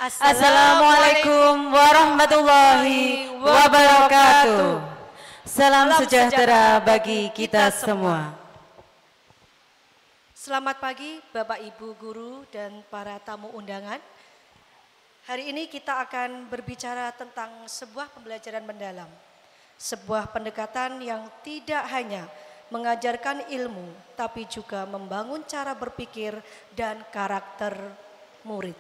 Assalamualaikum warahmatullahi wabarakatuh. Salam sejahtera bagi kita semua. Selamat pagi Bapak Ibu Guru dan para tamu undangan. Hari ini kita akan berbicara tentang sebuah pembelajaran mendalam. Sebuah pendekatan yang tidak hanya mengajarkan ilmu, tapi juga membangun cara berpikir dan karakter murid.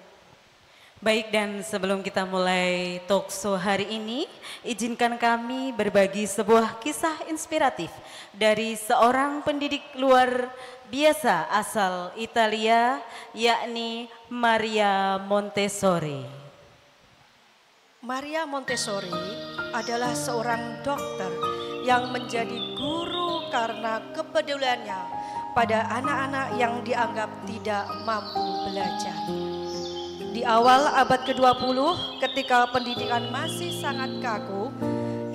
Baik, dan sebelum kita mulai talkshow hari ini, izinkan kami berbagi sebuah kisah inspiratif dari seorang pendidik luar biasa asal Italia, yakni Maria Montessori. Maria Montessori adalah seorang dokter yang menjadi guru karena kepeduliannya pada anak-anak yang dianggap tidak mampu belajar. Di awal abad ke-20, ketika pendidikan masih sangat kaku,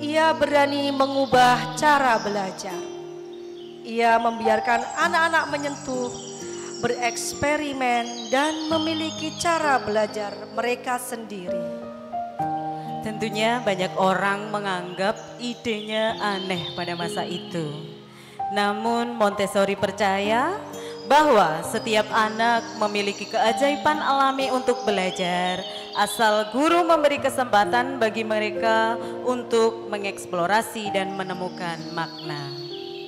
ia berani mengubah cara belajar. Ia membiarkan anak-anak menyentuh, bereksperimen, dan memiliki cara belajar mereka sendiri. Tentunya banyak orang menganggap idenya aneh pada masa itu. Namun Montessori percaya bahwa setiap anak memiliki keajaiban alami untuk belajar, asal guru memberi kesempatan bagi mereka untuk mengeksplorasi dan menemukan makna.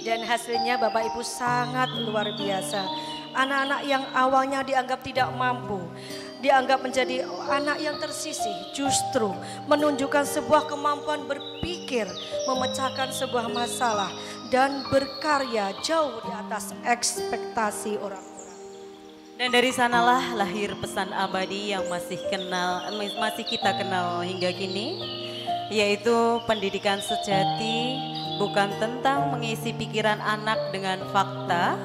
Dan hasilnya Bapak Ibu sangat luar biasa. Anak-anak yang awalnya dianggap tidak mampu, dianggap menjadi anak yang tersisih, justru menunjukkan sebuah kemampuan berpikir, memecahkan sebuah masalah, dan berkarya jauh di atas ekspektasi orang-orang. Dan dari sanalah lahir pesan abadi yang masih kita kenal hingga kini, yaitu pendidikan sejati bukan tentang mengisi pikiran anak dengan fakta,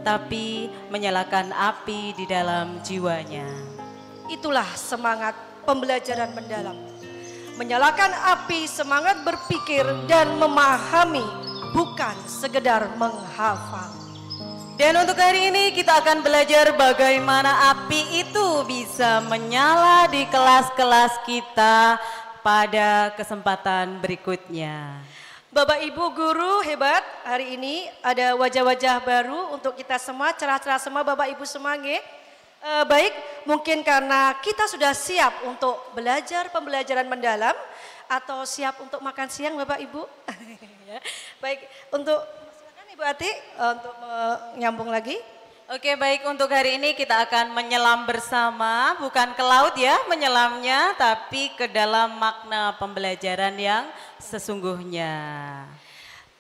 tapi menyalakan api di dalam jiwanya. Itulah semangat pembelajaran mendalam. Menyalakan api semangat berpikir dan memahami, bukan sekedar menghafal. Dan untuk hari ini kita akan belajar bagaimana api itu bisa menyala di kelas-kelas kita pada kesempatan berikutnya. Bapak Ibu guru hebat, hari ini ada wajah-wajah baru untuk kita semua, cerah-cerah semua Bapak Ibu semua nggih. Baik, mungkin karena kita sudah siap untuk belajar pembelajaran mendalam atau siap untuk makan siang Bapak Ibu. Baik, untuk silakan Ibu Ati untuk menyambung lagi. Oke, baik, untuk hari ini kita akan menyelam bersama, bukan ke laut ya menyelamnya, tapi ke dalam makna pembelajaran yang sesungguhnya.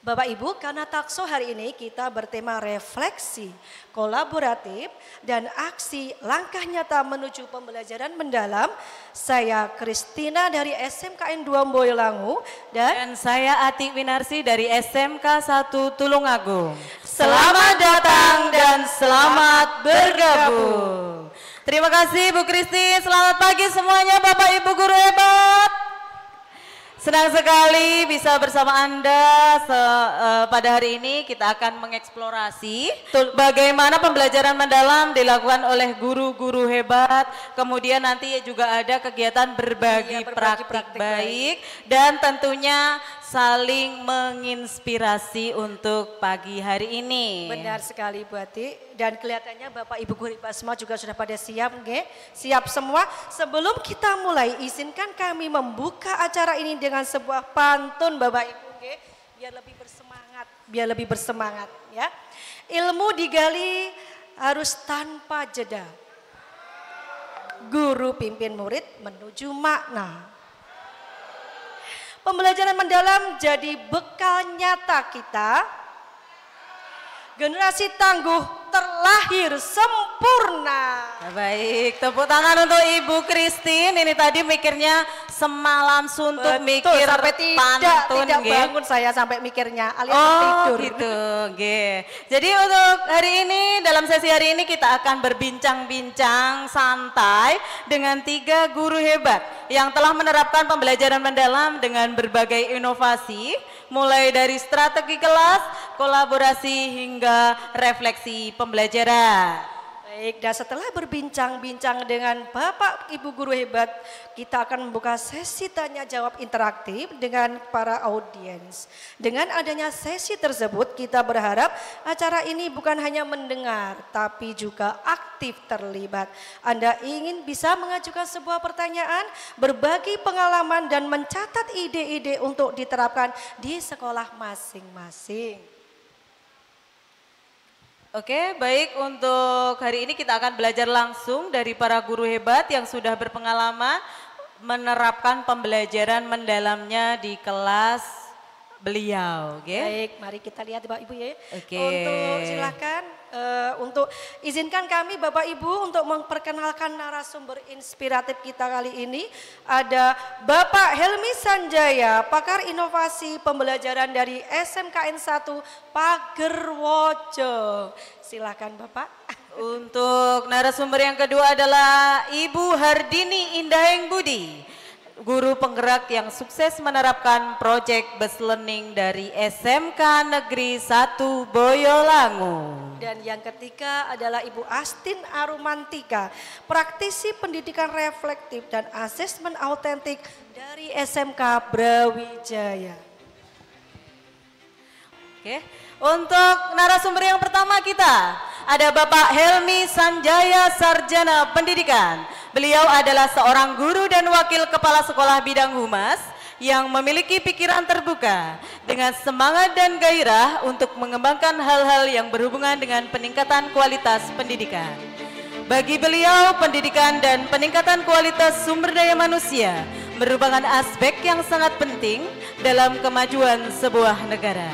Bapak Ibu, karena talkshow hari ini kita bertema refleksi, kolaboratif, dan aksi langkah nyata menuju pembelajaran mendalam. Saya Kristina dari SMKN 2 Boyolangu dan saya Ati Winarsi dari SMK 1 Tulungagung. Selamat datang dan selamat bergabung. Terima kasih Bu Kristi, selamat pagi semuanya Bapak Ibu guru hebat. Senang sekali bisa bersama Anda pada hari ini. Kita akan mengeksplorasi bagaimana pembelajaran mendalam dilakukan oleh guru-guru hebat. Kemudian nanti juga ada kegiatan berbagi praktik baik dan tentunya saling menginspirasi untuk pagi hari ini. Benar sekali Bu Ati, dan kelihatannya Bapak Ibu guru semua juga sudah pada siap, nggih? Siap semua. Sebelum kita mulai, izinkan kami membuka acara ini dengan sebuah pantun Bapak Ibu, nggih? Biar lebih bersemangat ya. Ilmu digali harus tanpa jeda. Guru pimpin murid menuju makna. Pembelajaran mendalam jadi bekal nyata kita. Generasi tangguh terlahir sempurna. Baik, tepuk tangan untuk Ibu Christine. Ini tadi mikirnya semalam suntuk. Betul, mikir sampai pantun. Tidak bangun saya sampai mikirnya alias tidur. Gitu, Jadi untuk hari ini, dalam sesi hari ini kita akan berbincang-bincang santai dengan 3 guru hebat yang telah menerapkan pembelajaran mendalam dengan berbagai inovasi, mulai dari strategi kelas, kolaborasi hingga refleksi pembelajaran. Baik, dan setelah berbincang-bincang dengan Bapak Ibu guru hebat, kita akan membuka sesi tanya jawab interaktif dengan para audiens. Dengan adanya sesi tersebut, kita berharap acara ini bukan hanya mendengar, tapi juga aktif terlibat. Anda ingin bisa mengajukan sebuah pertanyaan, berbagi pengalaman dan mencatat ide-ide untuk diterapkan di sekolah masing-masing. Oke, baik, untuk hari ini kita akan belajar langsung dari para guru hebat yang sudah berpengalaman menerapkan pembelajaran mendalamnya di kelas beliau. Oke. Baik, mari kita lihat Bapak Ibu ya. Oke. Untuk silakan, untuk izinkan kami Bapak Ibu untuk memperkenalkan narasumber inspiratif kita kali ini. Ada Bapak Helmi Sanjaya, pakar inovasi pembelajaran dari SMKN 1 Pagerwojo. Silakan Bapak. Untuk narasumber yang kedua adalah Ibu Hardini Indaheng Budi, guru penggerak yang sukses menerapkan proyek bus learning dari SMK Negeri 1 Boyolangu. Dan yang ketiga adalah Ibu Astin Arumantika, praktisi pendidikan reflektif dan asesmen autentik dari SMK Brawijaya. Oke, untuk narasumber yang pertama kita ada Bapak Helmi Sanjaya, Sarjana Pendidikan. Beliau adalah seorang guru dan wakil kepala sekolah bidang humas yang memiliki pikiran terbuka dengan semangat dan gairah untuk mengembangkan hal-hal yang berhubungan dengan peningkatan kualitas pendidikan. Bagi beliau, pendidikan dan peningkatan kualitas sumber daya manusia merupakan aspek yang sangat penting dalam kemajuan sebuah negara.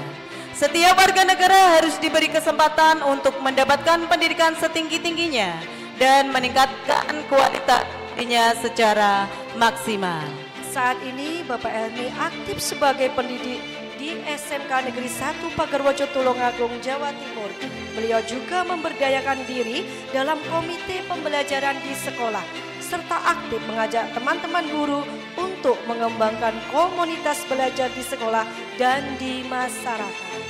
Setiap warga negara harus diberi kesempatan untuk mendapatkan pendidikan setinggi-tingginya dan meningkatkan kualitas dirinya secara maksimal. Saat ini Bapak Helmi aktif sebagai pendidik di SMK Negeri 1 Pagerwojo Tulungagung, Jawa Timur. Beliau juga memberdayakan diri dalam komite pembelajaran di sekolah, serta aktif mengajak teman-teman guru untuk mengembangkan komunitas belajar di sekolah dan di masyarakat.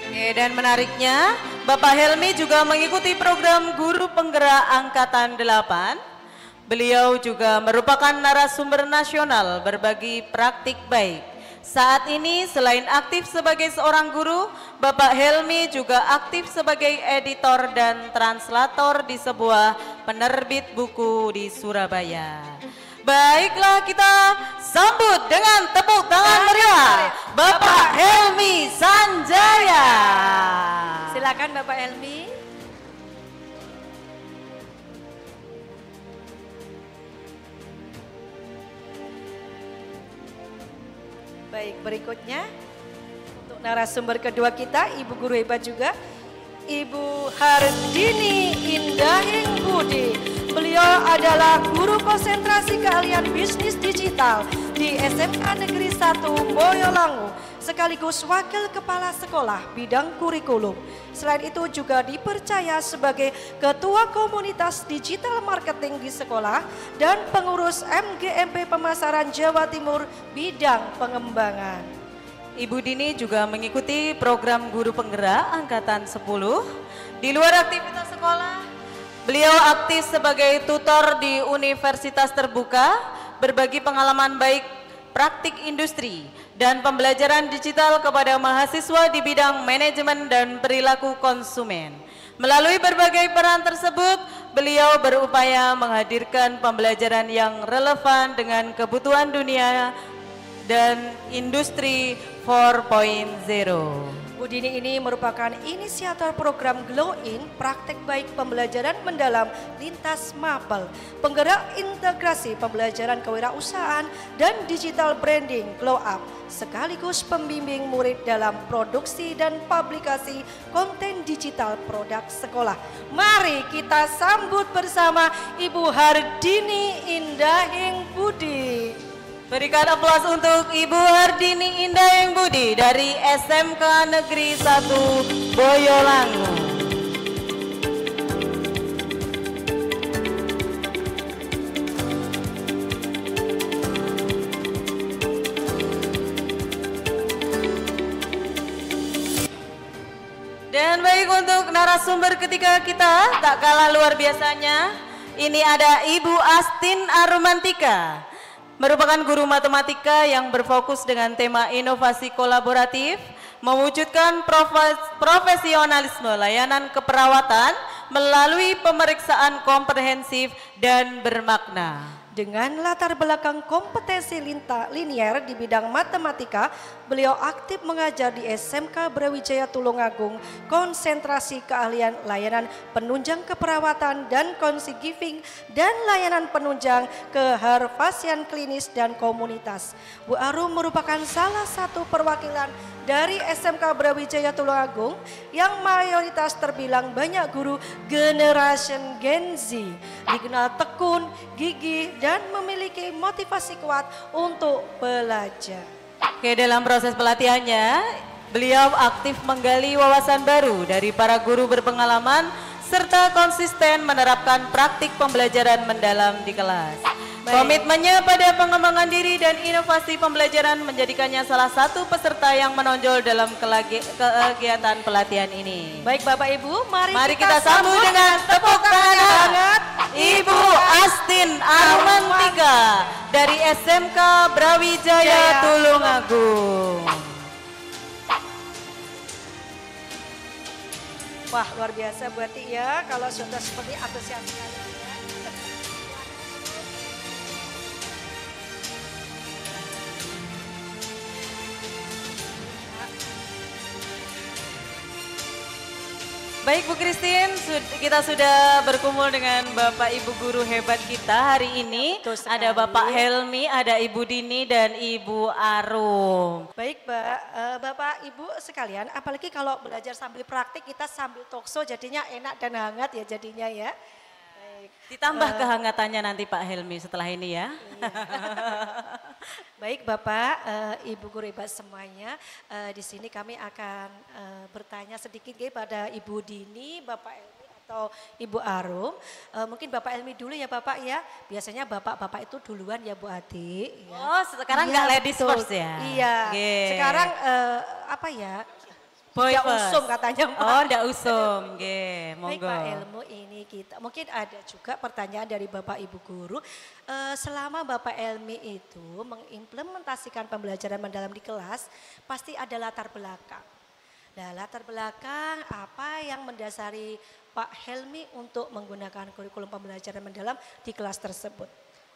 Oke, dan menariknya, Bapak Helmi juga mengikuti program Guru Penggerak Angkatan 8. Beliau juga merupakan narasumber nasional berbagi praktik baik. Saat ini selain aktif sebagai seorang guru, Bapak Helmi juga aktif sebagai editor dan translator di sebuah penerbit buku di Surabaya. Baiklah, kita sambut dengan tepuk tangan meriah Bapak Helmi Sanjaya. Silakan Bapak Helmi. Baik, berikutnya untuk narasumber kedua kita, Ibu guru hebat juga, Ibu Hardini Indaheng Budi. Beliau adalah guru konsentrasi keahlian bisnis digital di SMK Negeri 1 Boyolangu, sekaligus wakil kepala sekolah bidang kurikulum. Selain itu juga dipercaya sebagai ketua komunitas digital marketing di sekolah dan pengurus MGMP Pemasaran Jawa Timur bidang pengembangan. Ibu Dini juga mengikuti program Guru Penggerak Angkatan 10. Di luar aktivitas sekolah, beliau aktif sebagai tutor di Universitas Terbuka, berbagi pengalaman baik praktik industri dan pembelajaran digital kepada mahasiswa di bidang manajemen dan perilaku konsumen. Melalui berbagai peran tersebut, beliau berupaya menghadirkan pembelajaran yang relevan dengan kebutuhan dunia dan industri 4.0. Bu Dini ini merupakan inisiator program Glow In, praktek baik pembelajaran mendalam lintas Mapel, penggerak integrasi pembelajaran kewirausahaan dan digital branding Glow Up, sekaligus pembimbing murid dalam produksi dan publikasi konten digital produk sekolah. Mari kita sambut bersama Ibu Hardini Indaheng Budi. Berikan aplaus untuk Ibu Hardini Indaheng Budi dari SMK Negeri 1 Boyolangu. Dan baik, untuk narasumber narasumber ketiga kita tak kalah luar biasanya. Ini ada Ibu Astin Arumantika, merupakan guru matematika yang berfokus dengan tema inovasi kolaboratif, mewujudkan profesionalisme layanan keperawatan melalui pemeriksaan komprehensif dan bermakna. Dengan latar belakang kompetensi linier di bidang matematika, beliau aktif mengajar di SMK Brawijaya Tulungagung, konsentrasi keahlian layanan penunjang keperawatan dan caregiving dan layanan penunjang keharvasian klinis dan komunitas. Bu Arum merupakan salah satu perwakilan dari SMK Brawijaya Tulungagung yang mayoritas terbilang banyak guru generation Gen Z, dikenal tekun, gigih, dan memiliki motivasi kuat untuk belajar. Oke, dalam proses pelatihannya, beliau aktif menggali wawasan baru dari para guru berpengalaman serta konsisten menerapkan praktik pembelajaran mendalam di kelas. Komitmennya pada pengembangan diri dan inovasi pembelajaran menjadikannya salah satu peserta yang menonjol dalam kegiatan pelatihan ini. Baik Bapak Ibu, mari kita sambut dengan tepuk tangan hangat Ibu Astin Arumantika dari SMK Brawijaya Tulungagung. Wah, luar biasa Bu Ati ya, kalau sudah seperti antusias sekali. Baik Bu Christine, kita sudah berkumpul dengan Bapak Ibu guru hebat kita hari ini. Ada Bapak Helmi, ada Ibu Dini dan Ibu Arum. Baik Bapak Ibu sekalian, apalagi kalau belajar sambil praktik kita sambil talkshow jadinya enak dan hangat ya jadinya ya. Ditambah kehangatannya nanti Pak Helmi setelah ini ya. Iya. Baik Bapak, Ibu guru hebat semuanya, di sini kami akan bertanya sedikit pada Ibu Dini, Bapak Elmi atau Ibu Arum. Mungkin Bapak Elmi dulu ya Bapak ya, biasanya Bapak-Bapak itu duluan ya Bu Ati. Ya. Oh sekarang nggak ladies first ya? Iya, sekarang apa ya? Tidak usum katanya Pak. Oh tidak usum, monggo. Baik Pak Elmu, ini kita mungkin ada juga pertanyaan dari Bapak Ibu guru. Selama Bapak Elmi itu mengimplementasikan pembelajaran mendalam di kelas, pasti ada latar belakang. Nah latar belakang apa yang mendasari Pak Helmi untuk menggunakan kurikulum pembelajaran mendalam di kelas tersebut?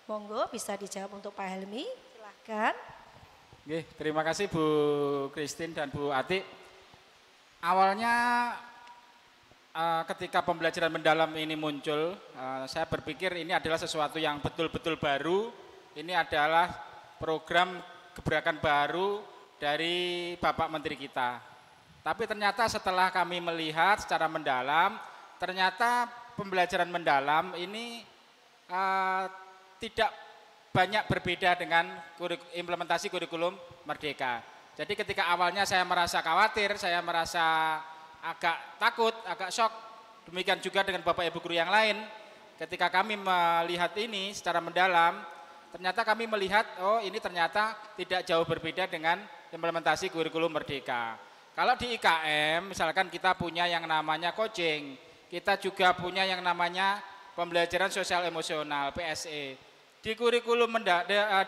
Monggo bisa dijawab untuk Pak Helmi, silahkan. Oke, terima kasih Bu Christine dan Bu Ati. Awalnya ketika pembelajaran mendalam ini muncul, saya berpikir ini adalah sesuatu yang betul-betul baru. Ini adalah program gebrakan baru dari Bapak Menteri kita. Tapi ternyata setelah kami melihat secara mendalam, ternyata pembelajaran mendalam ini tidak banyak berbeda dengan implementasi kurikulum Merdeka. Jadi ketika awalnya saya merasa khawatir, saya merasa agak takut, agak shock. Demikian juga dengan Bapak Ibu guru yang lain. Ketika kami melihat ini secara mendalam, ternyata kami melihat, oh ini ternyata tidak jauh berbeda dengan implementasi kurikulum Merdeka. Kalau di IKM, misalkan kita punya yang namanya coaching, kita juga punya yang namanya pembelajaran sosial emosional, PSE. Di kurikulum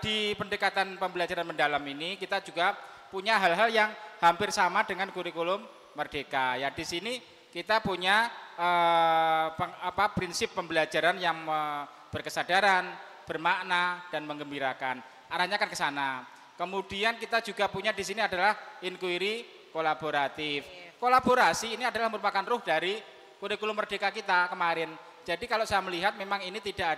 di pendekatan pembelajaran mendalam ini, kita juga punya hal-hal yang hampir sama dengan kurikulum Merdeka. Ya di sini kita punya prinsip pembelajaran yang berkesadaran, bermakna dan menggembirakan. Arahnya kan ke sana. Kemudian kita juga punya di sini adalah inquiry kolaboratif. Kolaborasi ini adalah merupakan ruh dari kurikulum Merdeka kita kemarin. Jadi kalau saya melihat memang ini tidak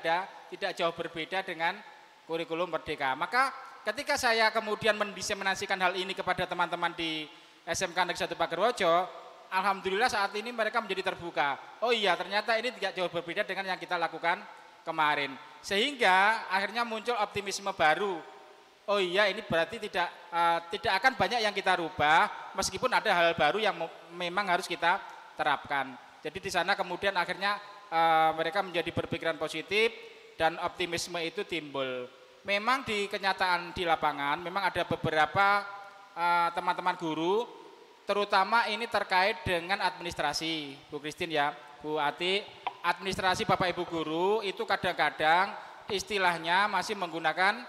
jauh berbeda dengan kurikulum Merdeka. Maka ketika saya kemudian mendiseminasikan hal ini kepada teman-teman di SMK Negeri 1 Pagerwojo, alhamdulillah saat ini mereka menjadi terbuka. Oh iya, ternyata ini tidak jauh berbeda dengan yang kita lakukan kemarin. Sehingga akhirnya muncul optimisme baru. Oh iya, ini berarti tidak akan banyak yang kita rubah, meskipun ada hal baru yang memang harus kita terapkan. Jadi di sana kemudian akhirnya mereka menjadi berpikiran positif dan optimisme itu timbul. Memang di kenyataan di lapangan memang ada beberapa teman-teman guru terutama ini terkait dengan administrasi, Bu Christine ya, Bu Ati, administrasi Bapak Ibu guru itu kadang-kadang istilahnya masih menggunakan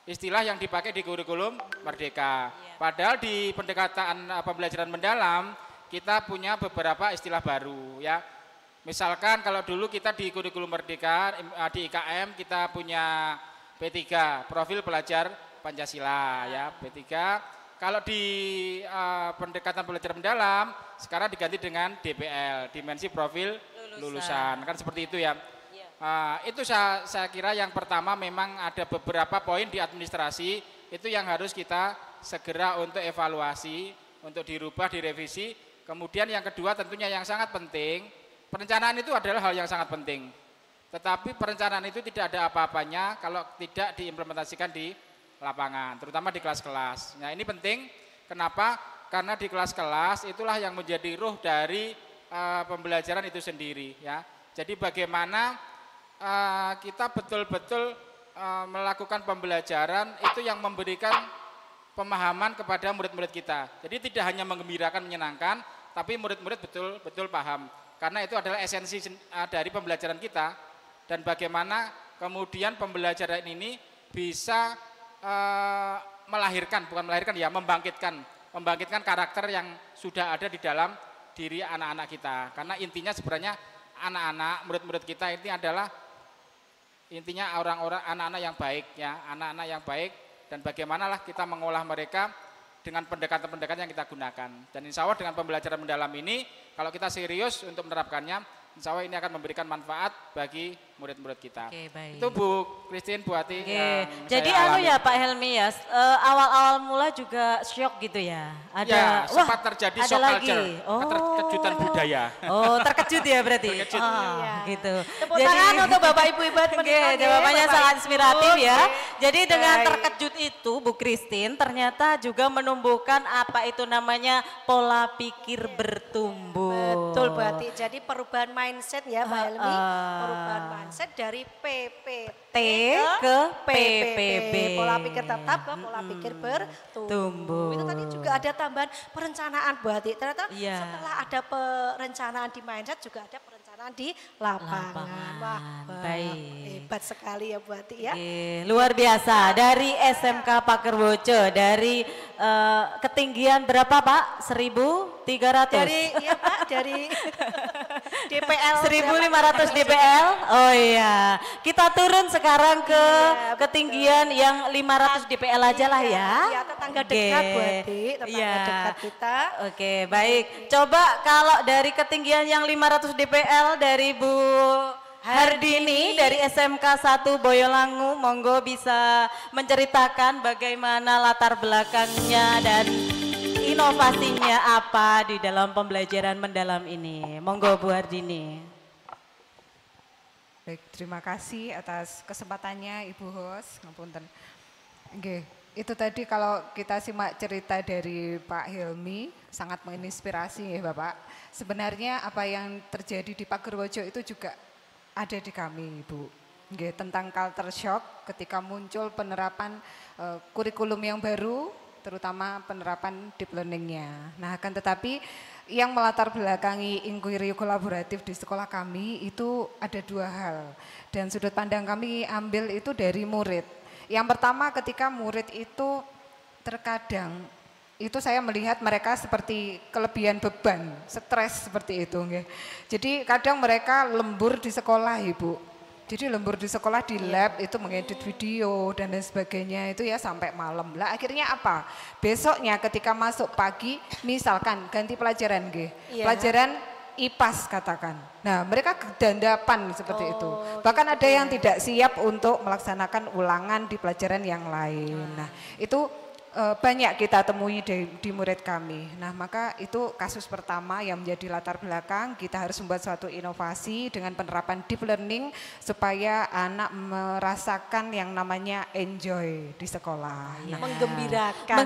istilah yang dipakai di kurikulum Merdeka. Padahal di pendekatan pembelajaran mendalam kita punya beberapa istilah baru ya. Misalkan kalau dulu kita di kurikulum Merdeka di IKM kita punya P3, profil pelajar Pancasila ya, P3. Kalau di pendekatan pembelajaran mendalam sekarang diganti dengan DPL, dimensi profil lulusan. Kan seperti itu ya. Itu saya kira yang pertama memang ada beberapa poin di administrasi itu yang harus kita segera untuk evaluasi, untuk dirubah, direvisi. Kemudian yang kedua tentunya yang sangat penting, perencanaan itu adalah hal yang sangat penting. Tetapi perencanaan itu tidak ada apa-apanya kalau tidak diimplementasikan di lapangan, terutama di kelas-kelas. Nah ini penting, kenapa? Karena di kelas-kelas itulah yang menjadi ruh dari pembelajaran itu sendiri ya. Jadi bagaimana kita betul-betul melakukan pembelajaran itu yang memberikan pemahaman kepada murid-murid kita. Jadi tidak hanya menggembirakan, menyenangkan, tapi murid-murid betul-betul paham. Karena itu adalah esensi dari pembelajaran kita dan bagaimana kemudian pembelajaran ini bisa melahirkan, bukan melahirkan ya, membangkitkan karakter yang sudah ada di dalam diri anak-anak kita. Karena intinya sebenarnya anak-anak, murid-murid kita ini adalah intinya orang-orang anak-anak yang baik ya, anak-anak yang baik dan bagaimanalah kita mengolah mereka dengan pendekatan-pendekatan yang kita gunakan. Dan insya Allah dengan pembelajaran mendalam ini, kalau kita serius untuk menerapkannya, insya Allah ini akan memberikan manfaat bagi murid-murid kita. Oke, baik. Itu Bu Christine, Bu Ati. Jadi ya Pak Helmi ya, awal-awal mula juga syok gitu ya. Ya, sempat terjadi shock culture, keterkejutan budaya. Oh, terkejut ya berarti. Terkejut. Gitu. Tepuk tangan untuk Bapak Ibu hebat. Jawabannya sangat inspiratif ya. Jadi dengan terkejut itu Bu Christine ternyata juga menumbuhkan apa itu namanya pola pikir bertumbuh. Betul berarti. Jadi perubahan mindset ya Pak Helmi. Perubahan mindset dari PPT ke PPB. Pola pikir tetap ke pola pikir bertumbuh. Itu tadi juga ada tambahan perencanaan Bu Ati. Ternyata setelah ada perencanaan di mindset juga ada perencanaan di lapangan. Wah, hebat sekali ya Bu Ati ya. Luar biasa. Dari SMK Pakerwojo, dari ketinggian berapa Pak? 1.300? Dari DPL 1.500 DPL. Oh iya. Kita turun sekarang ke ketinggian yang 500 DPL aja lah ya. Iya, tetangga dekat Bu Ati, tetangga dekat kita. Oke, baik. Coba kalau dari ketinggian yang 500 DPL dari Bu Hardini dari SMK 1 Boyolangu, monggo bisa menceritakan bagaimana latar belakangnya dan inovasinya apa di dalam pembelajaran mendalam ini. Monggo Bu Hardini. Baik, terima kasih atas kesempatannya Ibu Host. Ngapunten. Oke, itu tadi kalau kita simak cerita dari Pak Helmi sangat menginspirasi ya Bapak. Sebenarnya apa yang terjadi di Pagerwojo itu juga ada di kami Ibu. Oke, tentang culture shock ketika muncul penerapan kurikulum yang baru, terutama penerapan deep learning-nya. Nah, akan tetapi yang melatar belakangi inquiry kolaboratif di sekolah kami itu ada dua hal. Dan sudut pandang kami ambil itu dari murid. Yang pertama ketika murid itu terkadang itu saya melihat mereka seperti kelebihan beban, stres seperti itu. Jadi kadang mereka lembur di sekolah Ibu. Jadi lembur di sekolah di lab itu mengedit video dan lain sebagainya itu ya sampai malam. Lah akhirnya apa? Besoknya ketika masuk pagi misalkan ganti pelajaran pelajaran IPAS katakan. Nah mereka kedandapan seperti itu. Bahkan ada yang tidak siap untuk melaksanakan ulangan di pelajaran yang lain. Nah itu banyak kita temui di murid kami. Nah maka itu kasus pertama yang menjadi latar belakang kita harus membuat suatu inovasi dengan penerapan deep learning supaya anak merasakan yang namanya enjoy di sekolah. Nah, menggembirakan.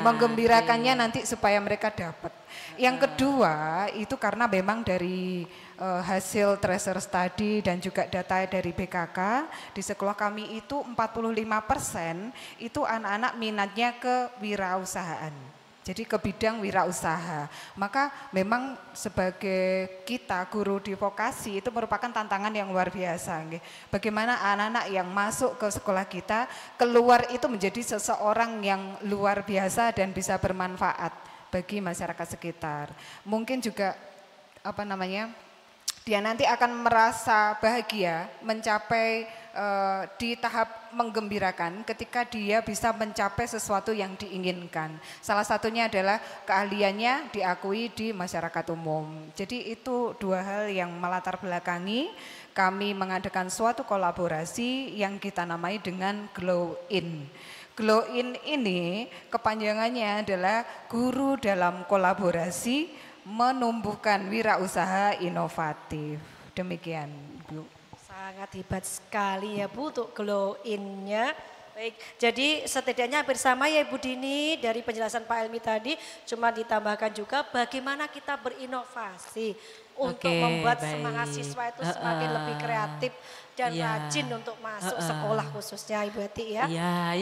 Menggembirakannya nanti supaya mereka dapat. Yang kedua itu karena memang dari hasil tracer study dan juga data dari BKK di sekolah kami itu 45% itu anak-anak minatnya ke wirausahaan. Jadi ke bidang wirausaha. Maka memang sebagai kita guru di vokasi itu merupakan tantangan yang luar biasa. Bagaimana anak-anak yang masuk ke sekolah kita keluar itu menjadi seseorang yang luar biasa dan bisa bermanfaat bagi masyarakat sekitar. Mungkin juga dia nanti akan merasa bahagia mencapai di tahap menggembirakan ketika dia bisa mencapai sesuatu yang diinginkan. Salah satunya adalah keahliannya diakui di masyarakat umum. Jadi itu dua hal yang melatar belakangi kami mengadakan suatu kolaborasi yang kita namai dengan Glow In. Glow In ini kepanjangannya adalah guru dalam kolaborasi menumbuhkan wirausaha inovatif. Demikian, Bu. Sangat hebat sekali ya Bu untuk Glow In-nya. Baik, jadi setidaknya hampir sama ya Ibu Dini dari penjelasan Pak Helmi tadi, cuma ditambahkan juga bagaimana kita berinovasi untuk membuat semangat siswa itu semakin lebih kreatif dan rajin untuk masuk sekolah khususnya Ibu Heti ya. Iya,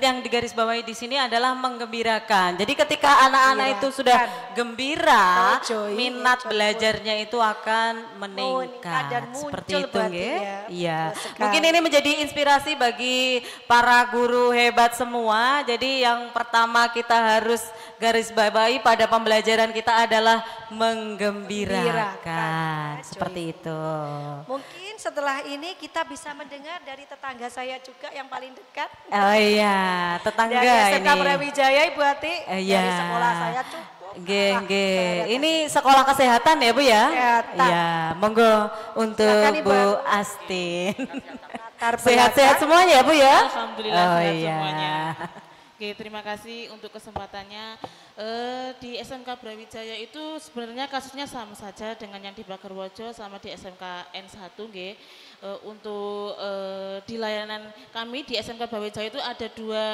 yang digarisbawahi di sini adalah menggembirakan. Jadi ketika anak-anak itu sudah gembira, minat belajarnya itu akan meningkat dan seperti itu ya. Iya. Mungkin ini menjadi inspirasi bagi para guru hebat semua. Jadi yang pertama kita harus garis bawahi pada pembelajaran kita adalah menggembirakan. Seperti itu. Mungkin setelah ini kita bisa mendengar dari tetangga saya juga yang paling dekat. Oh iya, tetangga dari ini. SMK Brawijaya Ibu Hati, dari sekolah saya cukup. Ini sekolah kesehatan ya Bu ya? Kesehatan. Iya, monggo untuk Silakan, Bu Astin. Latar Sehat-sehat semuanya ya Bu ya? Alhamdulillah Oh sehat iya. semuanya. Oke, terima kasih untuk kesempatannya. Di SMK Brawijaya itu sebenarnya kasusnya sama saja dengan yang di Bagarwojo sama di SMK N1 nggih. Untuk di layanan kami di SMK Brawijaya itu ada dua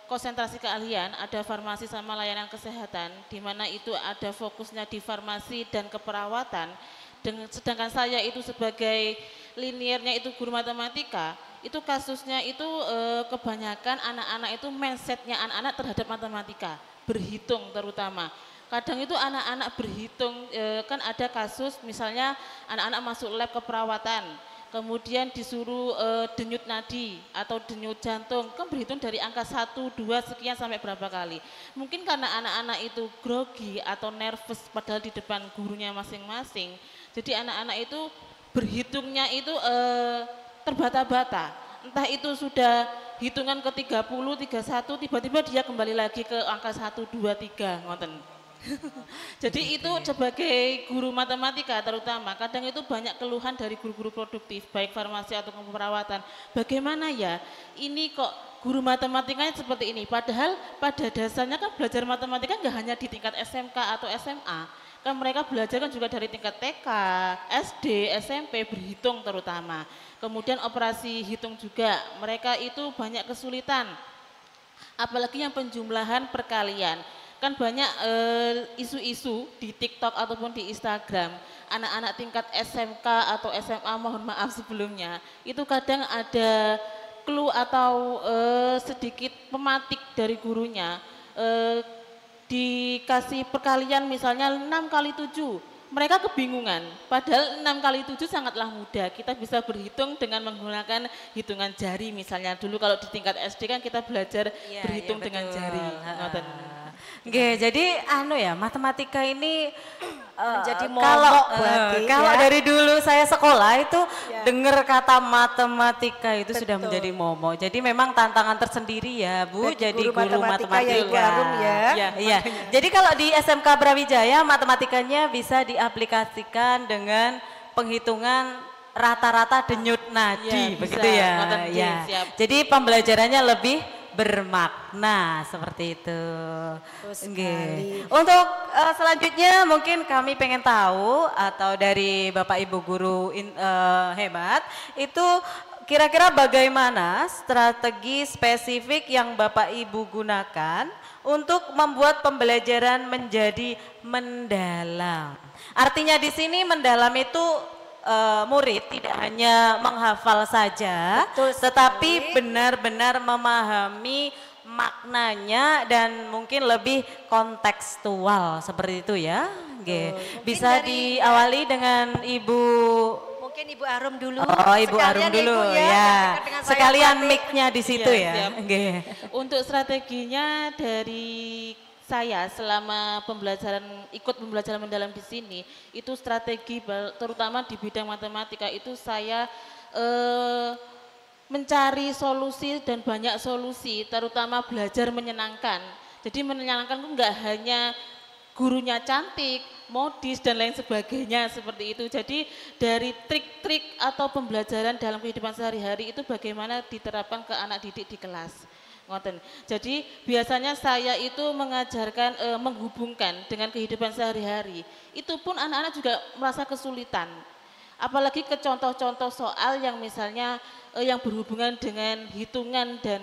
konsentrasi keahlian, ada farmasi sama layanan kesehatan, di mana itu ada fokusnya di farmasi dan keperawatan. Sedangkan saya itu sebagai liniernya itu guru matematika, itu kasusnya itu kebanyakan anak-anak itu mindsetnya anak-anak terhadap matematika, berhitung terutama. Kadang itu anak-anak berhitung, kan ada kasus misalnya anak-anak masuk lab keperawatan, kemudian disuruh denyut nadi atau denyut jantung, kan berhitung dari angka 1, 2, sekian sampai berapa kali. Mungkin karena anak-anak itu grogi atau nervous padahal di depan gurunya masing-masing, jadi anak-anak itu berhitungnya itu terbata-bata. Entah itu sudah hitungan ke 30, 31, tiba-tiba dia kembali lagi ke angka 1, 2, 3, ngoten. Jadi itu sebagai guru matematika terutama, kadang itu banyak keluhan dari guru-guru produktif, baik farmasi atau keperawatan. Bagaimana ya, ini kok guru matematikanya seperti ini, padahal pada dasarnya kan belajar matematika nggak hanya di tingkat SMK atau SMA, kan mereka belajar kan juga dari tingkat TK, SD, SMP, berhitung terutama. Kemudian operasi hitung juga, mereka itu banyak kesulitan, apalagi yang penjumlahan perkalian. Kan banyak isu-isu di TikTok ataupun di Instagram, anak-anak tingkat SMK atau SMA, mohon maaf sebelumnya, itu kadang ada clue atau sedikit pematik dari gurunya, dikasih perkalian misalnya 6 kali 7, mereka kebingungan, padahal 6 kali 7 sangatlah mudah, kita bisa berhitung dengan menggunakan hitungan jari misalnya. Dulu kalau di tingkat SD kan kita belajar berhitung dengan jari. Oke, jadi matematika ini menjadi momok kalau dari dulu saya sekolah itu dengar kata matematika itu sudah menjadi momok. Jadi memang tantangan tersendiri ya Bu, jadi guru matematika. Iya. Jadi kalau di SMK Brawijaya matematikanya bisa diaplikasikan dengan penghitungan rata-rata denyut nadi, begitu ya. Jadi pembelajarannya lebih bermakna seperti itu. Untuk selanjutnya mungkin kami pengen tahu atau dari Bapak Ibu guru hebat itu kira-kira bagaimana strategi spesifik yang Bapak Ibu gunakan untuk membuat pembelajaran menjadi mendalam. Artinya di sini mendalam itu murid tidak hanya menghafal saja, tetapi benar-benar memahami maknanya dan mungkin lebih kontekstual seperti itu ya. Nggih. Bisa diawali dengan Ibu. Mungkin Ibu Arum dulu. Oh, Ibu Arum Sekalian dulu Ibu ya. dengan saya Sekalian pelatih. mic-nya di situ Iya, ya. siap. Nggih. Untuk strateginya dari saya selama ikut pembelajaran mendalam di sini, itu strategi terutama di bidang matematika itu saya mencari solusi dan banyak solusi, terutama belajar menyenangkan. Jadi menyenangkan itu enggak hanya gurunya cantik, modis dan lain sebagainya seperti itu. Jadi dari trik-trik atau pembelajaran dalam kehidupan sehari-hari itu bagaimana diterapkan ke anak didik di kelas. Ngoten. Jadi biasanya saya itu mengajarkan menghubungkan dengan kehidupan sehari-hari. Itu pun anak-anak juga merasa kesulitan. Apalagi ke contoh-contoh soal yang misalnya yang berhubungan dengan hitungan dan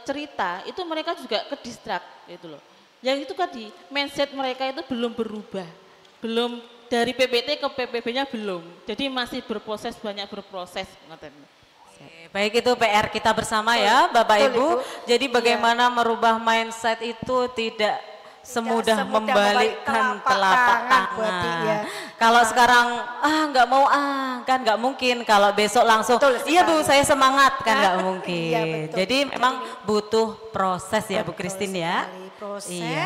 cerita, itu mereka juga kedistrak gitu loh. Yang itu tadi mindset mereka itu belum berubah, belum dari PPT ke PPB-nya belum. Jadi masih berproses, banyak berproses. Oke, baik, itu PR kita bersama ya Bapak Betul, Ibu. Ibu. Jadi bagaimana merubah mindset itu tidak semudah membalikkan telapak tangan. Ya. Kalau sekarang nggak mau kan nggak mungkin. Kalau besok langsung iya Bu saya semangat kan nggak mungkin. Iya, betul. Jadi memang butuh proses ya Bu Christine ya. Proses Iya.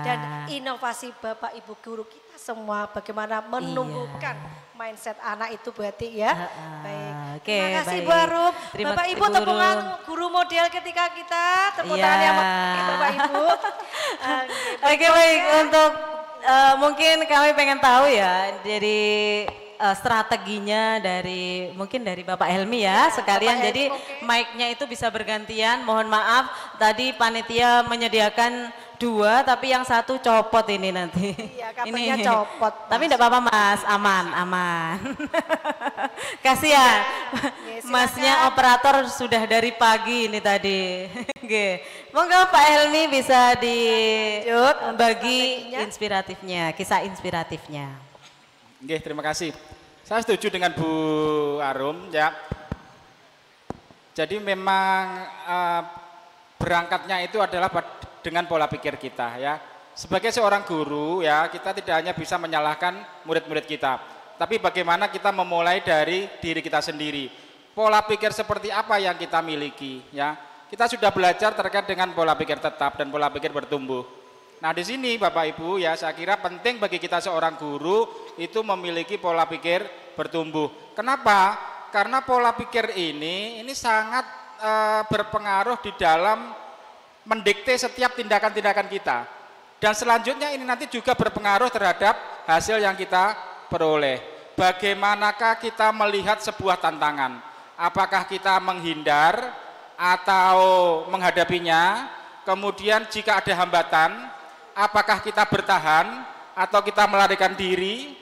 dan inovasi Bapak Ibu guru kita semua bagaimana menumbuhkan mindset anak itu berarti ya. Baik. Oke, Terima kasih baik. Bu Arum. Terima Bapak kasih, Ibu Bu tepungan Arum. guru model ketika kita tepuk Iya. tangan yang Bapak Ibu. Oke baik, untuk mungkin kami pengen tahu ya dari strateginya dari mungkin dari Bapak Helmi ya sekalian. Bapak Jadi Helmi, oke. mic-nya itu bisa bergantian. Mohon maaf tadi panitia menyediakan 2 tapi yang satu copot ini nanti. Iya, kabelnya copot, Mas. Tapi enggak apa-apa Mas, aman. Kasihan. Ya, silakan. Masnya operator sudah dari pagi ini tadi. Oke. Monggo Pak Helmi bisa dibagi strateginya. inspiratifnya, kisah inspiratifnya. Oke, terima kasih. Saya setuju dengan Bu Arum ya. Jadi memang berangkatnya itu adalah dengan pola pikir kita ya. Sebagai seorang guru ya, kita tidak hanya bisa menyalahkan murid-murid kita, tapi bagaimana kita memulai dari diri kita sendiri. Pola pikir seperti apa yang kita miliki ya. Kita sudah belajar terkait dengan pola pikir tetap dan pola pikir bertumbuh. Nah, di sini Bapak Ibu ya, saya kira penting bagi kita seorang guru itu memiliki pola pikir bertumbuh. Kenapa? Karena pola pikir ini sangat berpengaruh di dalam mendikte setiap tindakan-tindakan kita. Dan selanjutnya ini nanti juga berpengaruh terhadap hasil yang kita peroleh. Bagaimanakah kita melihat sebuah tantangan? Apakah kita menghindar atau menghadapinya? Kemudian jika ada hambatan, apakah kita bertahan atau kita melarikan diri?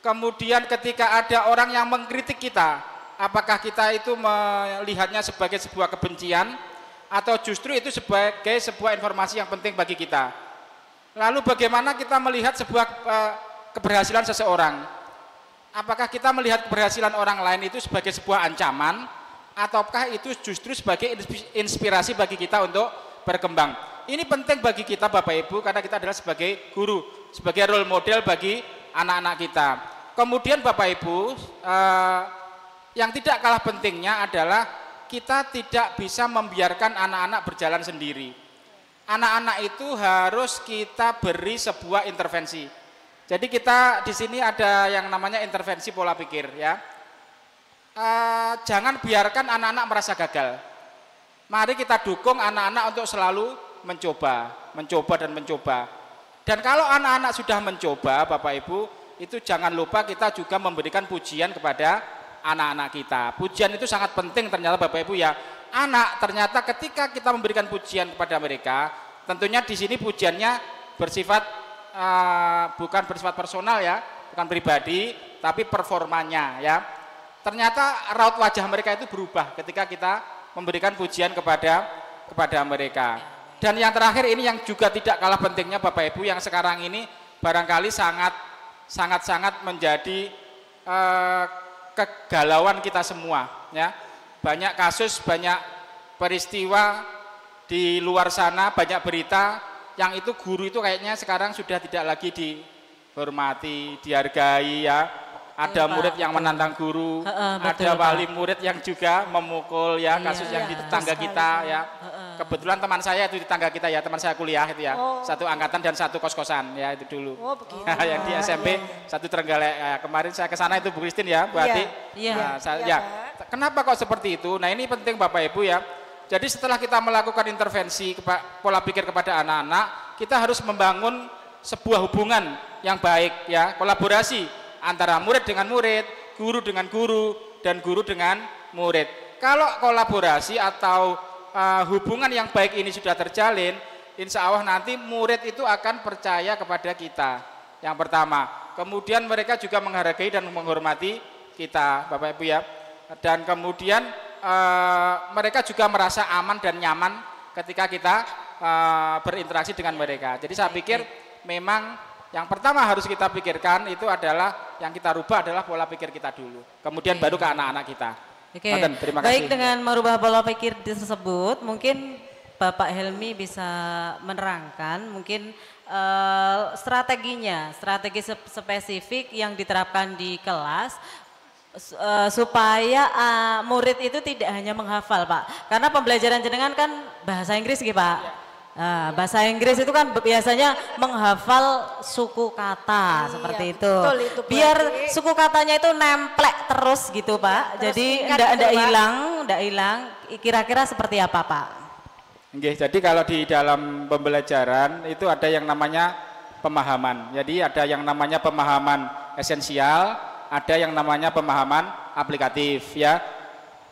Kemudian ketika ada orang yang mengkritik kita, apakah kita itu melihatnya sebagai sebuah kebencian atau justru itu sebagai sebuah informasi yang penting bagi kita? Lalu bagaimana kita melihat sebuah keberhasilan seseorang? Apakah kita melihat keberhasilan orang lain itu sebagai sebuah ancaman ataukah itu justru sebagai inspirasi bagi kita untuk berkembang? Ini penting bagi kita Bapak Ibu karena kita adalah sebagai guru, sebagai role model bagi anak-anak kita. Kemudian Bapak Ibu, yang tidak kalah pentingnya adalah kita tidak bisa membiarkan anak-anak berjalan sendiri. Anak-anak itu harus kita beri sebuah intervensi. Jadi kita di sini ada yang namanya intervensi pola pikir ya. Jangan biarkan anak-anak merasa gagal. Mari kita dukung anak-anak untuk selalu mencoba dan mencoba. Dan kalau anak-anak sudah mencoba, Bapak Ibu, itu jangan lupa kita juga memberikan pujian kepada anak-anak kita. Pujian itu sangat penting ternyata Bapak Ibu ya. Anak ternyata ketika kita memberikan pujian kepada mereka, tentunya di sini pujiannya bersifat bukan bersifat personal ya, bukan pribadi, tapi performanya ya. Ternyata raut wajah mereka itu berubah ketika kita memberikan pujian kepada mereka. Dan yang terakhir ini yang juga tidak kalah pentingnya Bapak Ibu, yang sekarang ini barangkali sangat menjadi kegalauan kita semua ya. Banyak kasus, banyak peristiwa di luar sana banyak berita yang itu guru itu kayaknya sekarang sudah tidak lagi dihormati, dihargai ya. Ada murid yang menantang guru, ada wali murid yang juga memukul ya, kasus yang di tetangga kita ya. Kebetulan teman saya itu di tetangga kita ya, teman saya kuliah itu ya, satu angkatan dan satu kos-kosan ya itu dulu. Oh begitu. Yang di SMP satu Trenggalek ya, kemarin saya ke sana itu Bu Christine ya, Bu Ati. Iya. Ya, kenapa kok seperti itu? Nah ini penting Bapak Ibu ya. Jadi setelah kita melakukan intervensi pola pikir kepada anak-anak, kita harus membangun sebuah hubungan yang baik ya, kolaborasi antara murid dengan murid, guru dengan guru, dan guru dengan murid. Kalau kolaborasi atau hubungan yang baik ini sudah terjalin, insya Allah nanti murid itu akan percaya kepada kita. Yang pertama, kemudian mereka juga menghargai dan menghormati kita, Bapak Ibu ya. Dan kemudian mereka juga merasa aman dan nyaman ketika kita berinteraksi dengan mereka. Jadi saya pikir memang yang pertama harus kita pikirkan itu adalah yang kita rubah adalah pola pikir kita dulu. Kemudian baru ke anak-anak kita. Oke. Terima kasih. Baik, dengan merubah pola pikir tersebut, mungkin Bapak Helmi bisa menerangkan mungkin strateginya, strategi spesifik yang diterapkan di kelas supaya murid itu tidak hanya menghafal, Pak. Karena pembelajaran jenengan kan bahasa Inggris gitu, Pak. Nah, bahasa Inggris itu kan biasanya menghafal suku kata seperti itu. Betul, itu biar suku katanya itu nemplek terus gitu Pak. Jadi enggak hilang. Kira-kira seperti apa Pak? Oke, jadi kalau di dalam pembelajaran itu ada yang namanya pemahaman. Jadi ada yang namanya pemahaman esensial, ada yang namanya pemahaman aplikatif ya.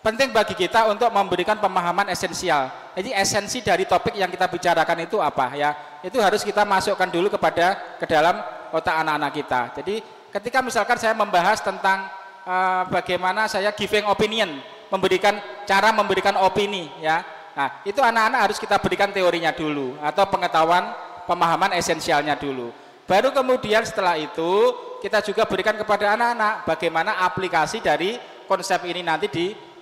Penting bagi kita untuk memberikan pemahaman esensial. Jadi esensi dari topik yang kita bicarakan itu apa ya? Itu harus kita masukkan dulu ke dalam otak anak-anak kita. Jadi ketika misalkan saya membahas tentang bagaimana saya giving opinion, cara memberikan opini ya. Nah, itu anak-anak harus kita berikan teorinya dulu atau pengetahuan pemahaman esensialnya dulu. Baru kemudian setelah itu kita juga berikan kepada anak-anak bagaimana aplikasi dari konsep ini nanti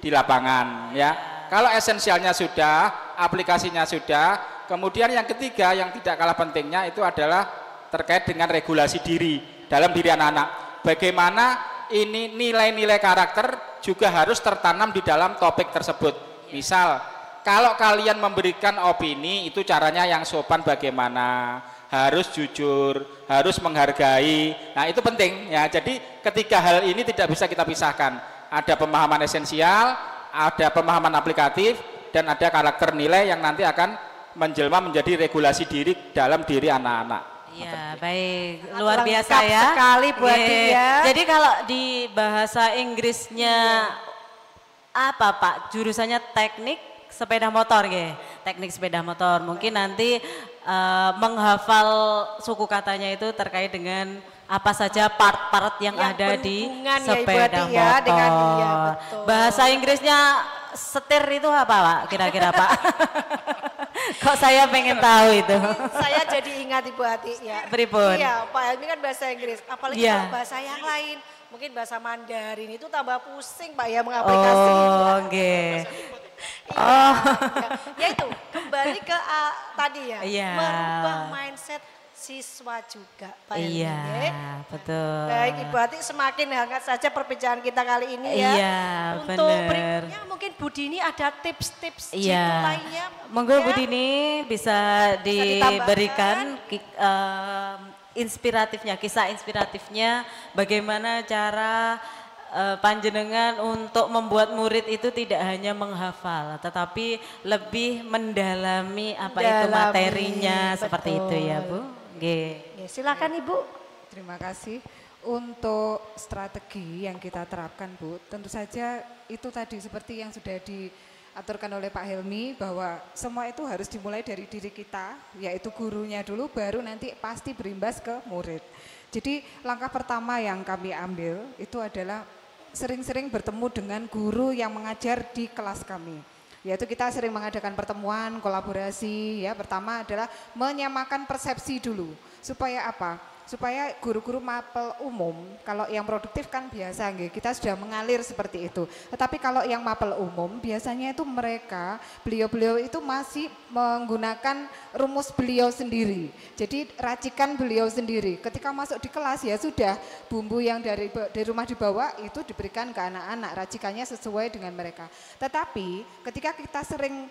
di lapangan ya. Kalau esensialnya sudah, aplikasinya sudah, kemudian yang ketiga yang tidak kalah pentingnya itu adalah terkait dengan regulasi diri dalam diri anak-anak. Bagaimana ini nilai-nilai karakter juga harus tertanam di dalam topik tersebut. Misal, kalau kalian memberikan opini itu caranya yang sopan bagaimana, harus jujur, harus menghargai. Nah, itu penting ya. Jadi ketiga hal ini tidak bisa kita pisahkan. Ada pemahaman esensial, ada pemahaman aplikatif, dan ada karakter nilai yang nanti akan menjelma menjadi regulasi diri dalam diri anak-anak. Iya, baik. Luar biasa ya. Sekali Bu Adi ya. Jadi kalau di bahasa Inggrisnya apa Pak? Jurusannya teknik sepeda motor ya. Teknik sepeda motor. Mungkin nanti menghafal suku katanya itu terkait dengan apa saja part-part yang ada di sepeda ya, motor. dengan betul. Bahasa Inggrisnya setir itu apa Pak? Kira-kira Pak? Kok saya pengen tahu itu. Saya jadi ingat Ibu Ati ya. Pripun? Iya, Pak Helmi kan bahasa Inggris, apalagi kalau bahasa yang lain. Mungkin bahasa Mandarin itu tambah pusing Pak ya mengaplikasikan. Oh, oke. Oh. Ya itu, kembali ke tadi ya. Iya. Merubah mindset siswa juga Pak Helmi. Iya, betul. Baik Ibu Ati, semakin hangat saja perbincangan kita kali ini ya. Iya, Untuk bener. berikutnya mungkin Bu Dini ada tips-tips lainnya. Monggo Bu Dini bisa diberikan inspiratifnya, kisah inspiratifnya bagaimana cara panjenengan untuk membuat murid itu tidak hanya menghafal tetapi lebih mendalami apa itu materinya, betul. Seperti itu ya Bu. Ya, silakan Ibu. Terima kasih. Untuk strategi yang kita terapkan Bu, tentu saja itu tadi seperti yang sudah diaturkan oleh Pak Helmi bahwa semua itu harus dimulai dari diri kita, yaitu gurunya dulu, baru nanti pasti berimbas ke murid. Jadi langkah pertama yang kami ambil itu adalah sering-sering bertemu dengan guru yang mengajar di kelas kami. Yaitu kita sering mengadakan pertemuan, kolaborasi ya. Pertama adalah menyamakan persepsi dulu. Supaya apa? supaya guru-guru mapel umum, kalau yang produktif kan biasa nggih, kita sudah mengalir seperti itu. Tetapi kalau yang mapel umum biasanya itu mereka, beliau-beliau itu masih menggunakan rumus beliau sendiri. Jadi racikan beliau sendiri. Ketika masuk di kelas ya sudah bumbu yang dari rumah dibawa itu diberikan ke anak-anak, racikannya sesuai dengan mereka. Tetapi ketika kita sering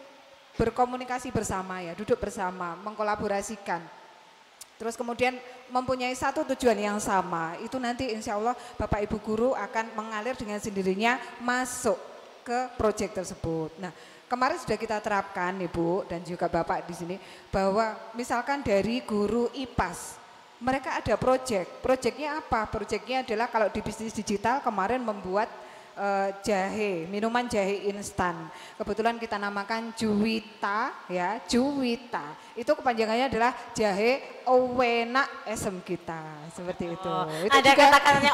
berkomunikasi bersama ya, duduk bersama, mengkolaborasikan, terus kemudian mempunyai satu tujuan yang sama, itu nanti insya Allah Bapak Ibu Guru akan mengalir dengan sendirinya masuk ke proyek tersebut. Nah, kemarin sudah kita terapkan Ibu dan juga Bapak di sini, bahwa misalkan dari guru IPAS, mereka ada proyeknya apa? Proyeknya adalah kalau di bisnis digital kemarin membuat jahe, minuman jahe instan. Kebetulan kita namakan Juwita ya, Juwita. Itu kepanjangannya adalah jahe Owena Esem kita. Seperti itu. Itu ada juga kata-katanya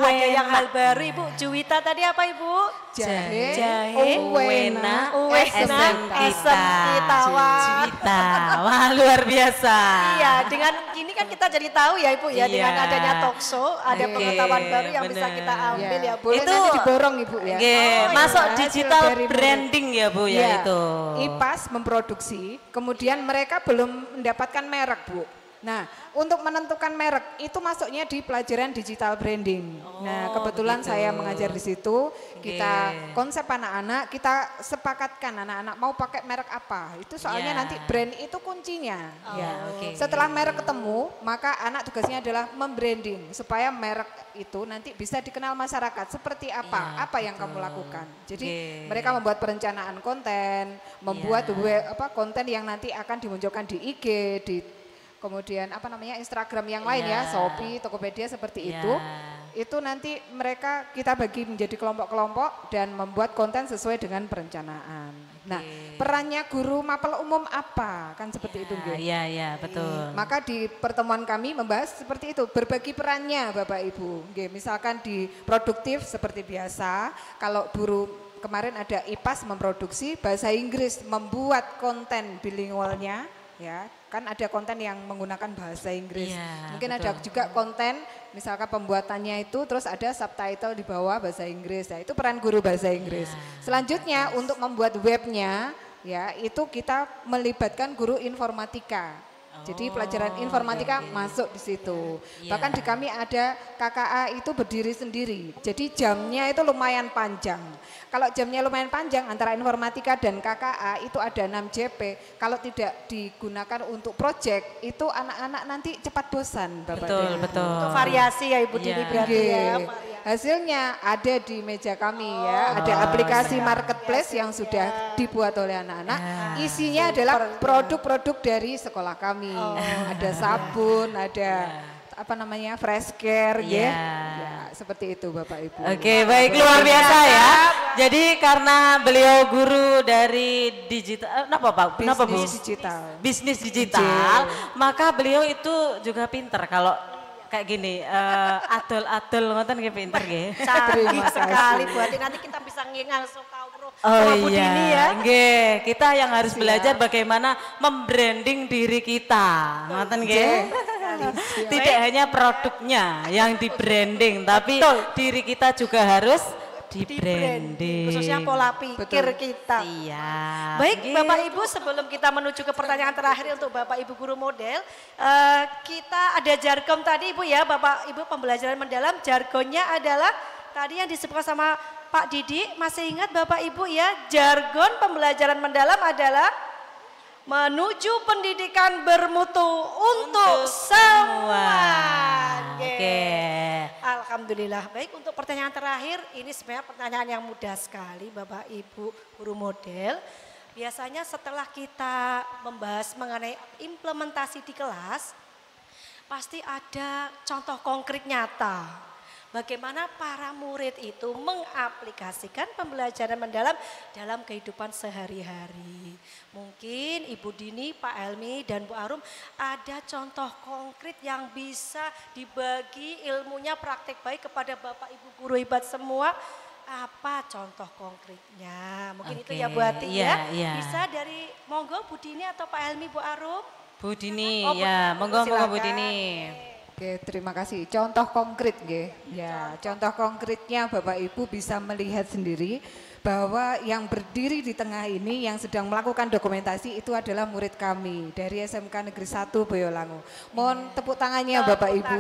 Ada yang hal baru Ibu. Juwita tadi apa Ibu? jahe Owena Esem kita. Wah. Juwita. Wah, luar biasa. Iya, dengan ini kan kita jadi tahu ya Ibu ya, dengan Iya. adanya talkshow, ada Oke, pengetahuan baru yang bisa benar. kita ambil ya Bu. Boleh Itu- nanti diborong Ibu ya. Nggih, Oh, masuk iya. digital Hasil dari murid. branding ya Bu ya Iya, itu. IPAS memproduksi, kemudian mereka belum mendapatkan merek Bu. Nah, untuk menentukan merek itu masuknya di pelajaran digital branding. Nah, kebetulan begitu. saya mengajar di situ. Kita Oke. konsep anak-anak, kita sepakatkan anak-anak mau pakai merek apa. Itu soalnya Iya. nanti brand itu kuncinya. Ya. oke. Setelah merek ketemu, maka anak tugasnya adalah membranding supaya merek itu nanti bisa dikenal masyarakat seperti apa, Iya, apa yang betul. kamu lakukan. Jadi Oke. mereka membuat perencanaan konten, membuat Iya. konten yang nanti akan dimunculkan di IG, di kemudian apa namanya Instagram yang lain ya, Iya. Shopee, Tokopedia seperti Iya. itu nanti mereka kita bagi menjadi kelompok-kelompok dan membuat konten sesuai dengan perencanaan. Nah, perannya guru mapel umum apa? Kan seperti itu, nggih. Iya, iya, betul. Maka di pertemuan kami membahas seperti itu, berbagi perannya Bapak Ibu. Nggih, misalkan di produktif seperti biasa, kalau guru kemarin ada IPAS memproduksi, bahasa Inggris membuat konten bilingualnya, ya kan ada konten yang menggunakan bahasa Inggris. Iya, Mungkin betul. ada juga konten, misalkan pembuatannya itu terus ada subtitle di bawah bahasa Inggris. Ya, itu peran guru bahasa Inggris. Selanjutnya untuk membuat webnya, ya itu kita melibatkan guru informatika. Jadi pelajaran informatika masuk di situ. Iya. Bahkan di kami ada KKA itu berdiri sendiri. Jadi jamnya itu lumayan panjang. Kalau jamnya lumayan panjang antara informatika dan KKA itu ada 6 JP. Kalau tidak digunakan untuk proyek itu anak-anak nanti cepat bosan Bapak Betul, dan Ibu. betul. Untuk variasi ya Ibu Iya. Dini berarti ya. Oke. variasi. Hasilnya ada di meja kami ya, ada aplikasi marketplace yang sudah dibuat oleh anak-anak. Isinya adalah produk-produk dari sekolah kami. Ada sabun, ada apa namanya fresh care, Iya. ya. Seperti itu Bapak Ibu. Oke, baik, luar biasa ya. Jadi karena beliau guru dari digital, kenapa Pak? Kenapa Bu? Bisnis digital. Bisnis digital, maka beliau itu juga pinter kalau kayak gini, adol-adol ngoten nggih pinter nggih. Canggih sekali buat nanti kita bisa langsung kawruh Oh sama Bu iya, Dini ya. nggih. Kita yang harus belajar bagaimana membranding diri kita, ngoten nggih. Tidak hanya produknya yang di branding, tapi diri kita juga harus di branding. Khususnya pola pikir kita. Siap. Baik Nggih. Bapak Ibu, sebelum kita menuju ke pertanyaan terakhir untuk Bapak Ibu guru model, kita ada jargon tadi Ibu ya, Bapak Ibu pembelajaran mendalam, jargonnya adalah tadi yang disebutkan sama Pak Didi, masih ingat Bapak Ibu ya, jargon pembelajaran mendalam adalah menuju pendidikan bermutu untuk semua. Oke. Alhamdulillah. Baik, untuk pertanyaan terakhir, ini sebenarnya pertanyaan yang mudah sekali Bapak Ibu guru model. Biasanya setelah kita membahas mengenai implementasi di kelas, pasti ada contoh konkret nyata. Bagaimana para murid itu mengaplikasikan pembelajaran mendalam dalam kehidupan sehari-hari. Mungkin Ibu Dini, Pak Helmi, dan Bu Arum ada contoh konkret yang bisa dibagi ilmunya praktik baik kepada Bapak Ibu guru hebat semua. Apa contoh konkretnya? Mungkin itu ya Bu Ati iya, ya. iya. Bisa dari monggo Bu Dini atau Pak Helmi, Bu Arum. Bu Dini, Oh, Bu ya, Dini, monggo Bu silakan. Dini. Oke, terima kasih. Contoh konkret, nggih. Ya, contoh konkretnya Bapak Ibu bisa melihat sendiri bahwa yang berdiri di tengah ini yang sedang melakukan dokumentasi itu adalah murid kami dari SMK Negeri 1 Boyolangu. Mohon tepuk tangannya Bapak Ibu.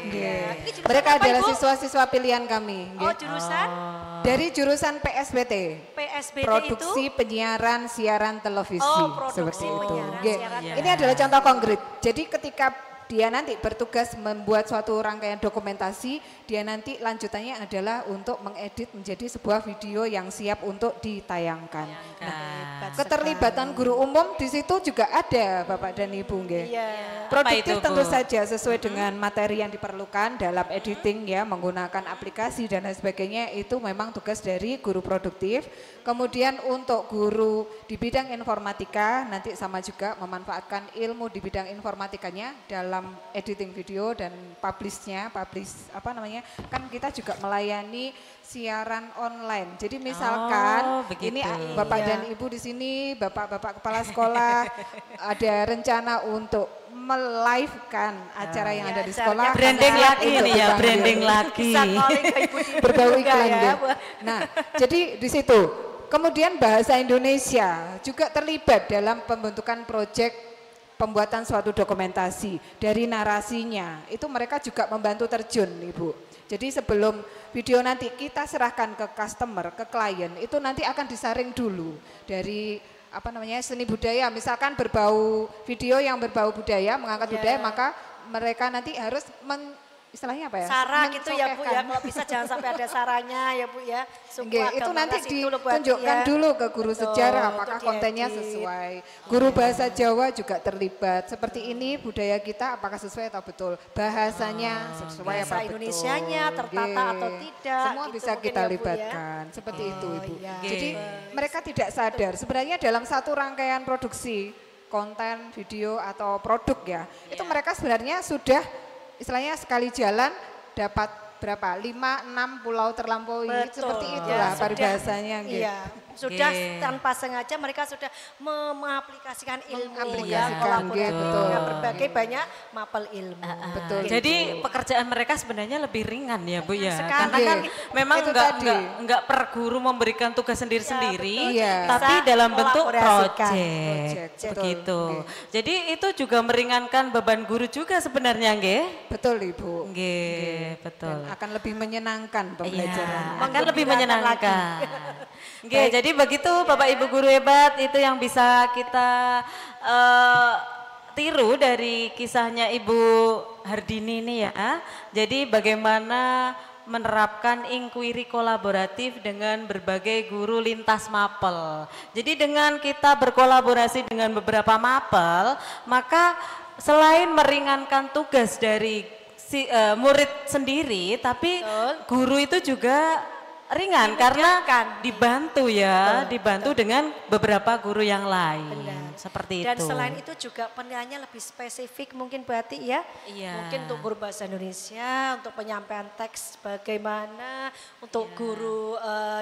Nggih. Mereka adalah siswa-siswa pilihan kami. Oh, jurusan? Dari jurusan PSBT. PSBT Produksi itu? Penyiaran Siaran Televisi. Oh, produksi seperti itu. penyiaran Nggih. siaran Ini adalah contoh konkret. Jadi ketika dia nanti bertugas membuat suatu rangkaian dokumentasi, dia nanti lanjutannya adalah untuk mengedit menjadi sebuah video yang siap untuk ditayangkan. Nah, keterlibatan guru umum di situ juga ada Bapak dan Ibu, nggih. Iya. Produktif Apa itu, tentu Bu? saja sesuai dengan materi yang diperlukan dalam editing ya, menggunakan aplikasi dan lain sebagainya, itu memang tugas dari guru produktif. Kemudian untuk guru di bidang informatika nanti sama juga memanfaatkan ilmu di bidang informatikanya dalam editing video dan publish apa namanya, kan kita juga melayani siaran online. Jadi misalkan begitu. ini Bapak dan Ibu di sini, Bapak-bapak kepala sekolah ada rencana untuk melive-kan acara yang ada di sekolah. Branding karena lagi itu ini ya, dipanggil. branding lagi. Bisa calling ke Ibu Dini Berbau juga iklan ya. dia. Nah, jadi di situ. Kemudian bahasa Indonesia juga terlibat dalam pembentukan proyek pembuatan suatu dokumentasi. Dari narasinya, itu mereka juga membantu terjun, Ibu. Jadi sebelum video nanti kita serahkan ke customer, ke klien, itu nanti akan disaring dulu dari apa namanya, seni budaya. Misalkan berbau video yang berbau budaya, mengangkat budaya, maka mereka nanti harus istilahnya apa ya? Sarah gitu ya Bu ya, Mensokehkan. kalau bisa jangan sampai ada saranya ya Bu ya. Nggih, itu nanti dulu ditunjukkan dulu ke guru Betul, sejarah untuk apakah kontennya diedit. sesuai. Guru bahasa Jawa juga terlibat. Seperti ini budaya kita apakah sesuai atau betul? Bahasanya sesuai Bahasa apa betul? Indonesianya tertata Nggih. atau tidak, Semua gitu bisa mungkin kita ya, Bu, ya. libatkan. Seperti itu, Ibu. iya. Jadi Nggih. mereka tidak sadar sebenarnya dalam satu rangkaian produksi konten, video atau produk ya. Itu mereka sebenarnya sudah istilahnya sekali jalan dapat berapa? 5-6 pulau terlampaui. Betul. Seperti Ya, itulah sudah. paribahasanya. nggih. Iya, sudah Nggih. tanpa sengaja mereka sudah mengaplikasikan ilmu Mengaplikasikan, ya, kolaborasi nggih, betul. dengan berbagai banyak mapel ilmu. Betul. Jadi pekerjaan mereka sebenarnya lebih ringan ya Bu ya. Sekali. Karena kan memang Itu enggak, tadi. enggak per guru memberikan tugas sendiri-sendiri, betul. Iya. tapi Bisa dalam bentuk kolaborasikan. project. Betul. Begitu. Nggih. Jadi itu juga meringankan beban guru juga sebenarnya nggih. Betul Ibu. Nggih, betul. Dan akan lebih menyenangkan Iya, pembelajarannya. akan lebih Menggembirakan menyenangkan. Oke, jadi begitu Bapak Ibu guru hebat, itu yang bisa kita tiru dari kisahnya Ibu Hardini ini ya. Jadi bagaimana menerapkan inquiry kolaboratif dengan berbagai guru lintas mapel. Jadi dengan kita berkolaborasi dengan beberapa mapel, maka selain meringankan tugas dari murid sendiri, tapi guru itu juga ringan karena dibantu ya, dibantu dengan beberapa guru yang lain. Benar. Seperti Dan itu. selain itu juga penilaiannya lebih spesifik mungkin berarti ya. Iya. Mungkin untuk guru bahasa Indonesia, untuk penyampaian teks bagaimana, untuk guru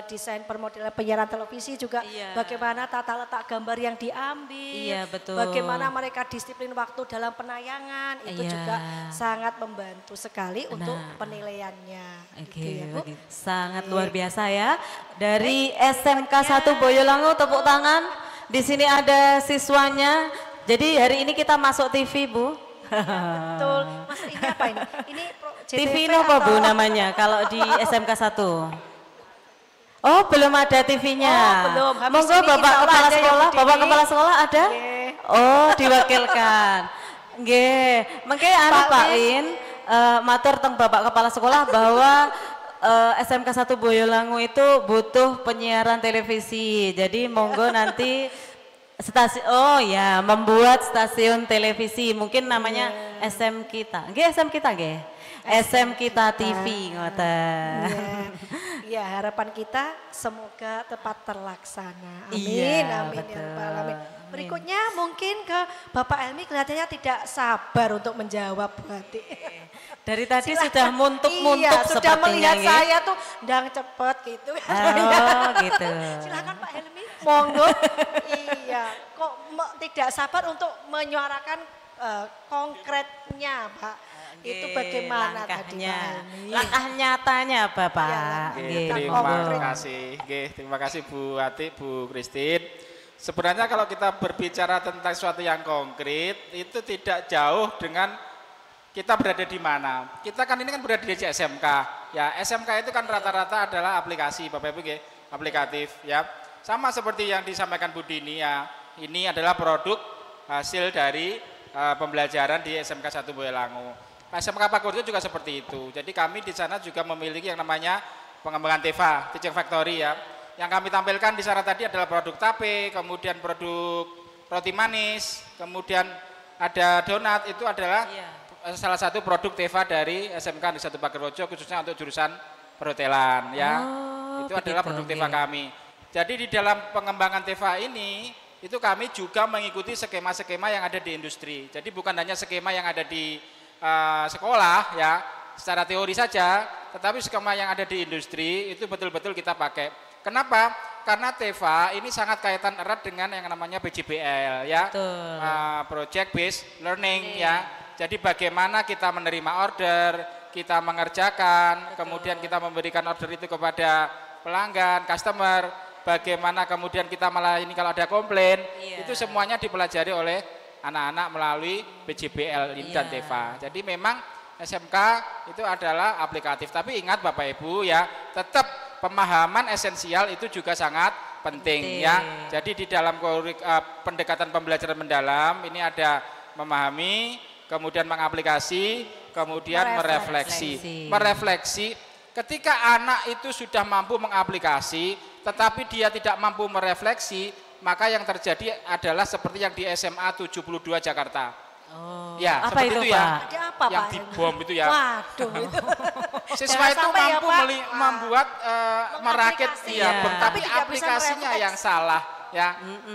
desain permodelan penyiaran televisi juga Iya. bagaimana tata letak gambar yang diambil. Iya, betul. Bagaimana mereka disiplin waktu dalam penayangan, itu Iya. juga sangat membantu sekali untuk Nah. penilaiannya. Oke, Gitu ya, Bu. begitu. Sangat luar biasa ya. Dari SMK 1 Boyolangu, tepuk tangan. Di sini ada siswanya. Jadi hari ini kita masuk TV, Bu. Betul. Mas ini apa ini? Ini TV JTV apa Bu atau- namanya kalau di SMK 1? Oh, belum ada TV-nya. Oh, belum. Habis Monggo ini Bapak insya Allah Kepala ada ya, Sekolah, Bu Bapak Dini. Kepala Sekolah ada? Nggih. Oh, diwakilkan. Nggih, mengke anu Pak Pak Win. Win, matur teng Bapak Kepala Sekolah bahwa SMK 1 Boyolangu itu butuh penyiaran televisi. Jadi monggo nanti membuat stasiun televisi, mungkin namanya SM Kita. Nggih SM Kita nggih. SM Kita TV ngoten. Iya, harapan kita semoga tepat terlaksana. Amin, Iya, amin ya betul. Rabbal alamin. Amin. Berikutnya mungkin ke Bapak Elmi kelihatannya tidak sabar untuk menjawab berarti. Dari tadi Silakan. sudah muntuk-muntuk Iya, sudah sepertinya, melihat nggih. saya tuh ndang cepet gitu. Oh, gitu. Silakan Pak Helmi, monggo. Iya, kok tidak sabar untuk menyuarakan konkretnya, Pak. Itu bagaimana tadi langkahnya, Pak Helmi? langkah nyatanya Bapak. Iya, Nggih, Terima konkret. kasih, terima kasih Bu Ati, Bu Christine. Sebenarnya kalau kita berbicara tentang sesuatu yang konkret, itu tidak jauh dengan kita berada di mana. Kita kan ini kan berada di SMK. Ya, SMK itu kan rata-rata adalah aplikasi, Bapak Ibu, aplikatif ya. Sama seperti yang disampaikan Bu Dini ya. Ini adalah produk hasil dari pembelajaran di SMK 1 Boyolangu. SMK Pakurjo juga seperti itu. Jadi kami di sana juga memiliki yang namanya pengembangan TEVA, Teaching Factory ya. Yang kami tampilkan di sana tadi adalah produk tape, kemudian produk roti manis, kemudian ada donat, itu adalah salah satu produk TEVA dari SMK Negeri 1 Pakurjo khususnya untuk jurusan perhotelan ya. Itu adalah produk TEVA kami. Jadi di dalam pengembangan TEVA ini itu kami juga mengikuti skema-skema yang ada di industri. Jadi bukan hanya skema yang ada di sekolah ya, secara teori saja, tetapi skema yang ada di industri itu betul-betul kita pakai. Kenapa? Karena TEVA ini sangat kaitan erat dengan yang namanya PJBL ya, Project Based Learning ya. Jadi bagaimana kita menerima order, kita mengerjakan, kemudian kita memberikan order itu kepada pelanggan, customer, bagaimana kemudian kita melayani kalau ada komplain, itu semuanya dipelajari oleh anak-anak melalui PJBL dan TEVA. Jadi memang SMK itu adalah aplikatif, tapi ingat Bapak Ibu ya, tetap pemahaman esensial itu juga sangat penting ya. Jadi di dalam pendekatan pembelajaran mendalam ini ada memahami, kemudian mengaplikasi, kemudian merefleksi. Merefleksi ketika anak itu sudah mampu mengaplikasi, tetapi dia tidak mampu merefleksi, maka yang terjadi adalah seperti yang di SMA 72 Jakarta. Ya, apa seperti itu, itu ya. Pak? Ada apa, Yang Pak? dibom itu ya. Waduh itu. Siswa Jangan itu sampai ya, mampu Pak. membuat merakit Mengaplikasi. ya, Iya. tapi Tidak bisa aplikasinya merefleks. yang salah ya.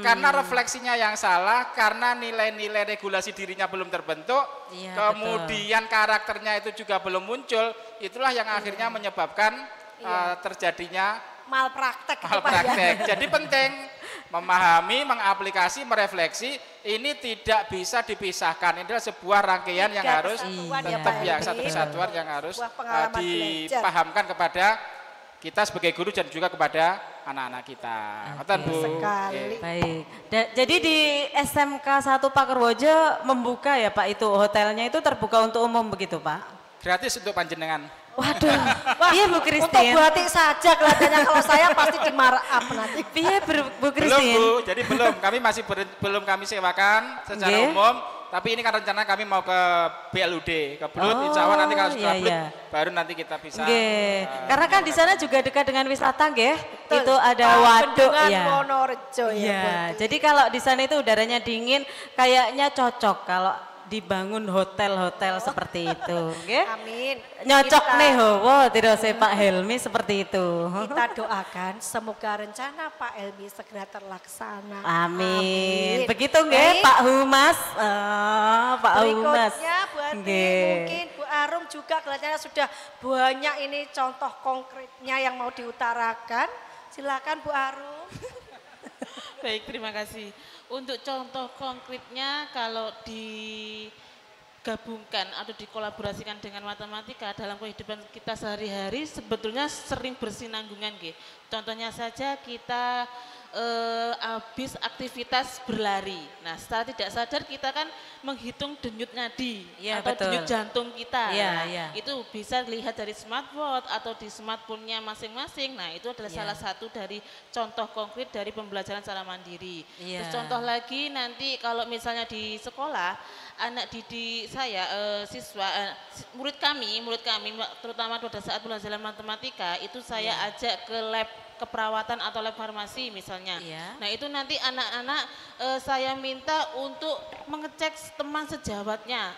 Karena refleksinya yang salah, karena nilai-nilai regulasi dirinya belum terbentuk, Iya, kemudian karakternya itu juga belum muncul, itulah yang akhirnya menyebabkan terjadinya Malpraktek itu Pak ya. malpraktek. Jadi penting memahami, mengaplikasi, merefleksi, ini tidak bisa dipisahkan. Ini adalah sebuah rangkaian yang Tiga harus kesatuan ya, tetap Pak ya, Helmi. satu kesatuan yang harus Sebuah pengalaman belajar. dipahamkan kepada kita sebagai guru dan juga kepada anak-anak kita. Ngoten, Bu. Sekali. Baik. Jadi di SMK 1 Pakurwojo membuka ya Pak, itu hotelnya itu terbuka untuk umum begitu Pak? Gratis untuk panjenengan. Waduh, iya Bu Untuk Christine. Bu Ati saja kelihatannya, kalau saya pasti dimarap nanti. Iya Bu Belum, Christine. Bu. Jadi belum. Kami masih belum kami sewakan secara Nggih. umum. Tapi ini kan rencana kami mau ke BLUD, ke Blut. Insya Allah nanti kalau sudah iya, Blut, iya. baru nanti kita bisa. Nggih. Karena kan di sana juga dekat dengan wisata nggih. Betul. Itu ada Pak waduk Bendungan ya. Wonorejo ya, Bu Iya, Ati. jadi kalau di sana itu udaranya dingin, kayaknya cocok kalau dibangun hotel-hotel seperti itu, nggih. Amin. Nyocok Kita- nih Howo tirose Pak Helmi seperti itu. Kita doakan semoga rencana Pak Helmi segera terlaksana. Amin. Begitu nggih Baik. Pak Humas. Pak Humas. Berikutnya Bu Ati, Nggih. mungkin Bu Arum juga kelihatannya sudah banyak ini contoh konkretnya yang mau diutarakan. Silakan Bu Arum. Baik, terima kasih. Untuk contoh konkretnya kalau digabungkan atau dikolaborasikan dengan matematika dalam kehidupan kita sehari-hari sebetulnya sering bersinambungan. Contohnya saja kita habis aktivitas berlari. Nah, secara tidak sadar kita kan menghitung denyut nadi Iya, atau betul. denyut jantung kita. Iya, Nah, iya. itu bisa dilihat dari smartwatch atau di smartphone-nya masing-masing. Nah, itu adalah Iya. salah satu dari contoh konkret dari pembelajaran secara mandiri. Iya. Terus contoh lagi nanti kalau misalnya di sekolah, anak didik saya, murid kami terutama pada saat pelajaran matematika itu saya ajak ke lab keperawatan atau lab farmasi misalnya. Iya. Nah itu nanti anak-anak saya minta untuk mengecek teman sejawatnya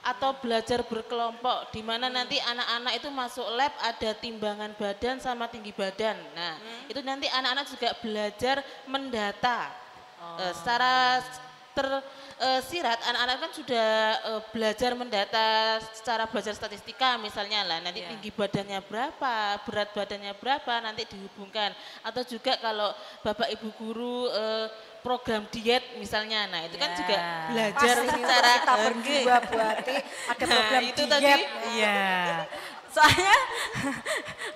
atau belajar berkelompok di mana nanti anak-anak itu masuk lab ada timbangan badan sama tinggi badan. Nah itu nanti anak-anak juga belajar mendata secara tersirat, anak-anak kan sudah belajar mendata secara belajar statistika misalnya lah, nanti tinggi badannya berapa, berat badannya berapa, nanti dihubungkan. Atau juga kalau Bapak Ibu guru program diet misalnya, nah itu kan juga belajar secara kita berdua berarti ada program itu diet. tadi. Iya. Soalnya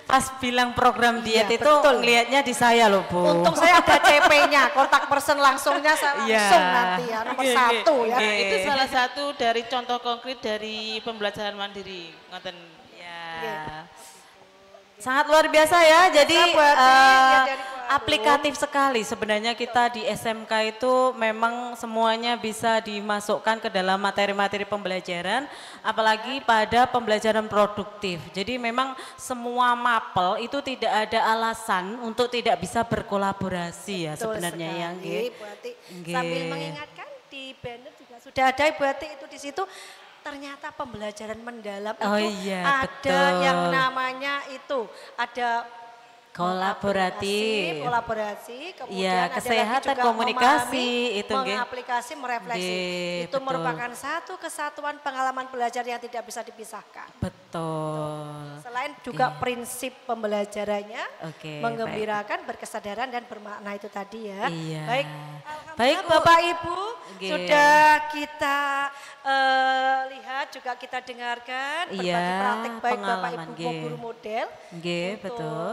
pas bilang program diet Iya, itu betul. ngelihatnya di saya loh Bu. Untung saya ada CP-nya, kontak person langsungnya saya langsung nanti ya, nomor Oke, 1 ya. Nah, itu salah satu dari contoh konkret dari pembelajaran mandiri. Ngoten. Ya. Sangat luar biasa ya. Jadi berarti ya dari aplikatif sekali sebenarnya kita di SMK itu memang semuanya bisa dimasukkan ke dalam materi-materi pembelajaran, apalagi pada pembelajaran produktif. Jadi memang semua mapel itu tidak ada alasan untuk tidak bisa berkolaborasi ya Betul sebenarnya ya. sekali, Nggih. berarti Nggih. sambil mengingatkan di banner juga sudah ada berarti itu di situ ternyata pembelajaran mendalam Oh itu iya, ada betul. yang namanya itu ada kolaborasi, kemudian Iya, ada kesehatan lagi juga komunikasi memahami, itu, nggih. mengaplikasi, merefleksi. Nggih, Itu betul. merupakan satu kesatuan pengalaman belajar yang tidak bisa dipisahkan. Betul. Selain juga prinsip pembelajarannya Oke, menggembirakan, berkesadaran dan bermakna itu tadi ya. Iya. Baik, Baik, Bu. Bapak Ibu Oke. sudah kita lihat juga kita dengarkan berbagi Iya, praktik baik Bapak pengalaman, Ibu nggih. guru model. Nggih, Untuk, betul.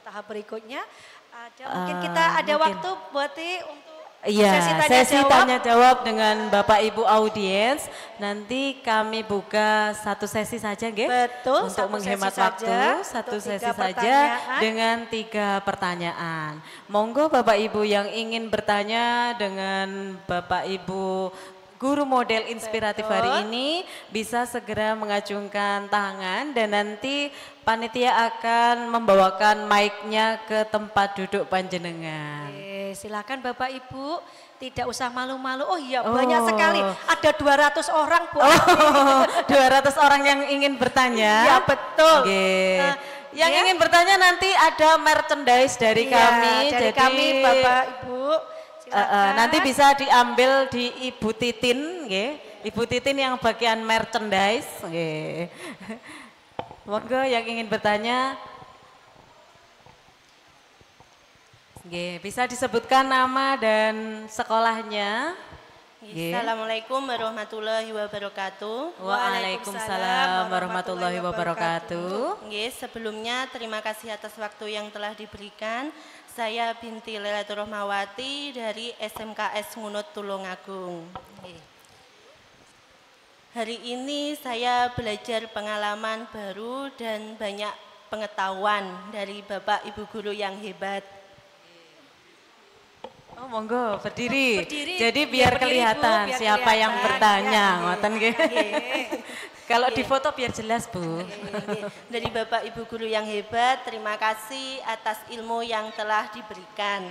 tahap berikutnya ada mungkin kita ada mungkin. waktu buat untuk Iya, sesi jawab. tanya jawab dengan Bapak Ibu audiens. Nanti kami buka satu sesi saja, nggih. Betul, Untuk satu menghemat sesi waktu, saja, satu untuk sesi 3 saja pertanyaan. dengan 3 pertanyaan. Monggo Bapak Ibu yang ingin bertanya dengan Bapak Ibu guru model inspiratif hari ini bisa segera mengacungkan tangan dan nanti panitia akan membawakan mic-nya ke tempat duduk panjenengan. Oke, silakan Bapak Ibu, tidak usah malu-malu. Oh iya, banyak sekali. Ada 200 orang, Bu. 200 orang yang ingin bertanya. Iya, betul. Oke. Yang ya. ingin bertanya nanti ada merchandise dari Iya, kami. dari jadi kami Bapak Ibu. Silakan. nanti bisa diambil di Ibu Titin, nggih. Ibu Titin yang bagian merchandise, nggih. Monggo yang ingin bertanya. Nggih, bisa disebutkan nama dan sekolahnya. Nggih. Assalamualaikum warahmatullahi wabarakatuh. Waalaikumsalam warahmatullahi wabarakatuh. Nggih, sebelumnya terima kasih atas waktu yang telah diberikan. Saya binti Lailatul Rahmawati dari SMKS Ngunut Tulungagung. Nggih. Hari ini saya belajar pengalaman baru dan banyak pengetahuan dari Bapak Ibu guru yang hebat. Oh monggo berdiri. Berdiri. Jadi Ya, biar berdiri, kelihatan Bu, biar siapa yang kelihatan. bertanya, Ya, ngoten nggih. Kalau di foto biar jelas, Bu. Dari Bapak Ibu guru yang hebat, terima kasih atas ilmu yang telah diberikan.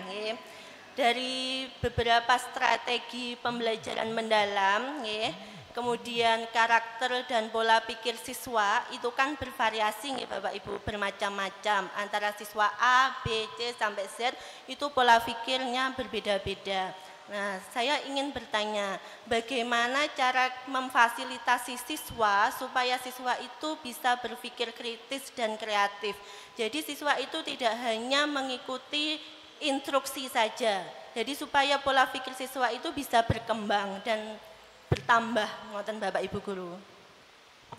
Dari beberapa strategi pembelajaran mendalam, kemudian karakter dan pola pikir siswa itu kan bervariasi Bapak Ibu, bermacam-macam. Antara siswa A, B, C sampai Z itu pola pikirnya berbeda-beda. Nah, saya ingin bertanya, bagaimana cara memfasilitasi siswa supaya siswa itu bisa berpikir kritis dan kreatif. Jadi siswa itu tidak hanya mengikuti instruksi saja. Jadi supaya pola pikir siswa itu bisa berkembang dan bertambah, ngoten Bapak Ibu guru.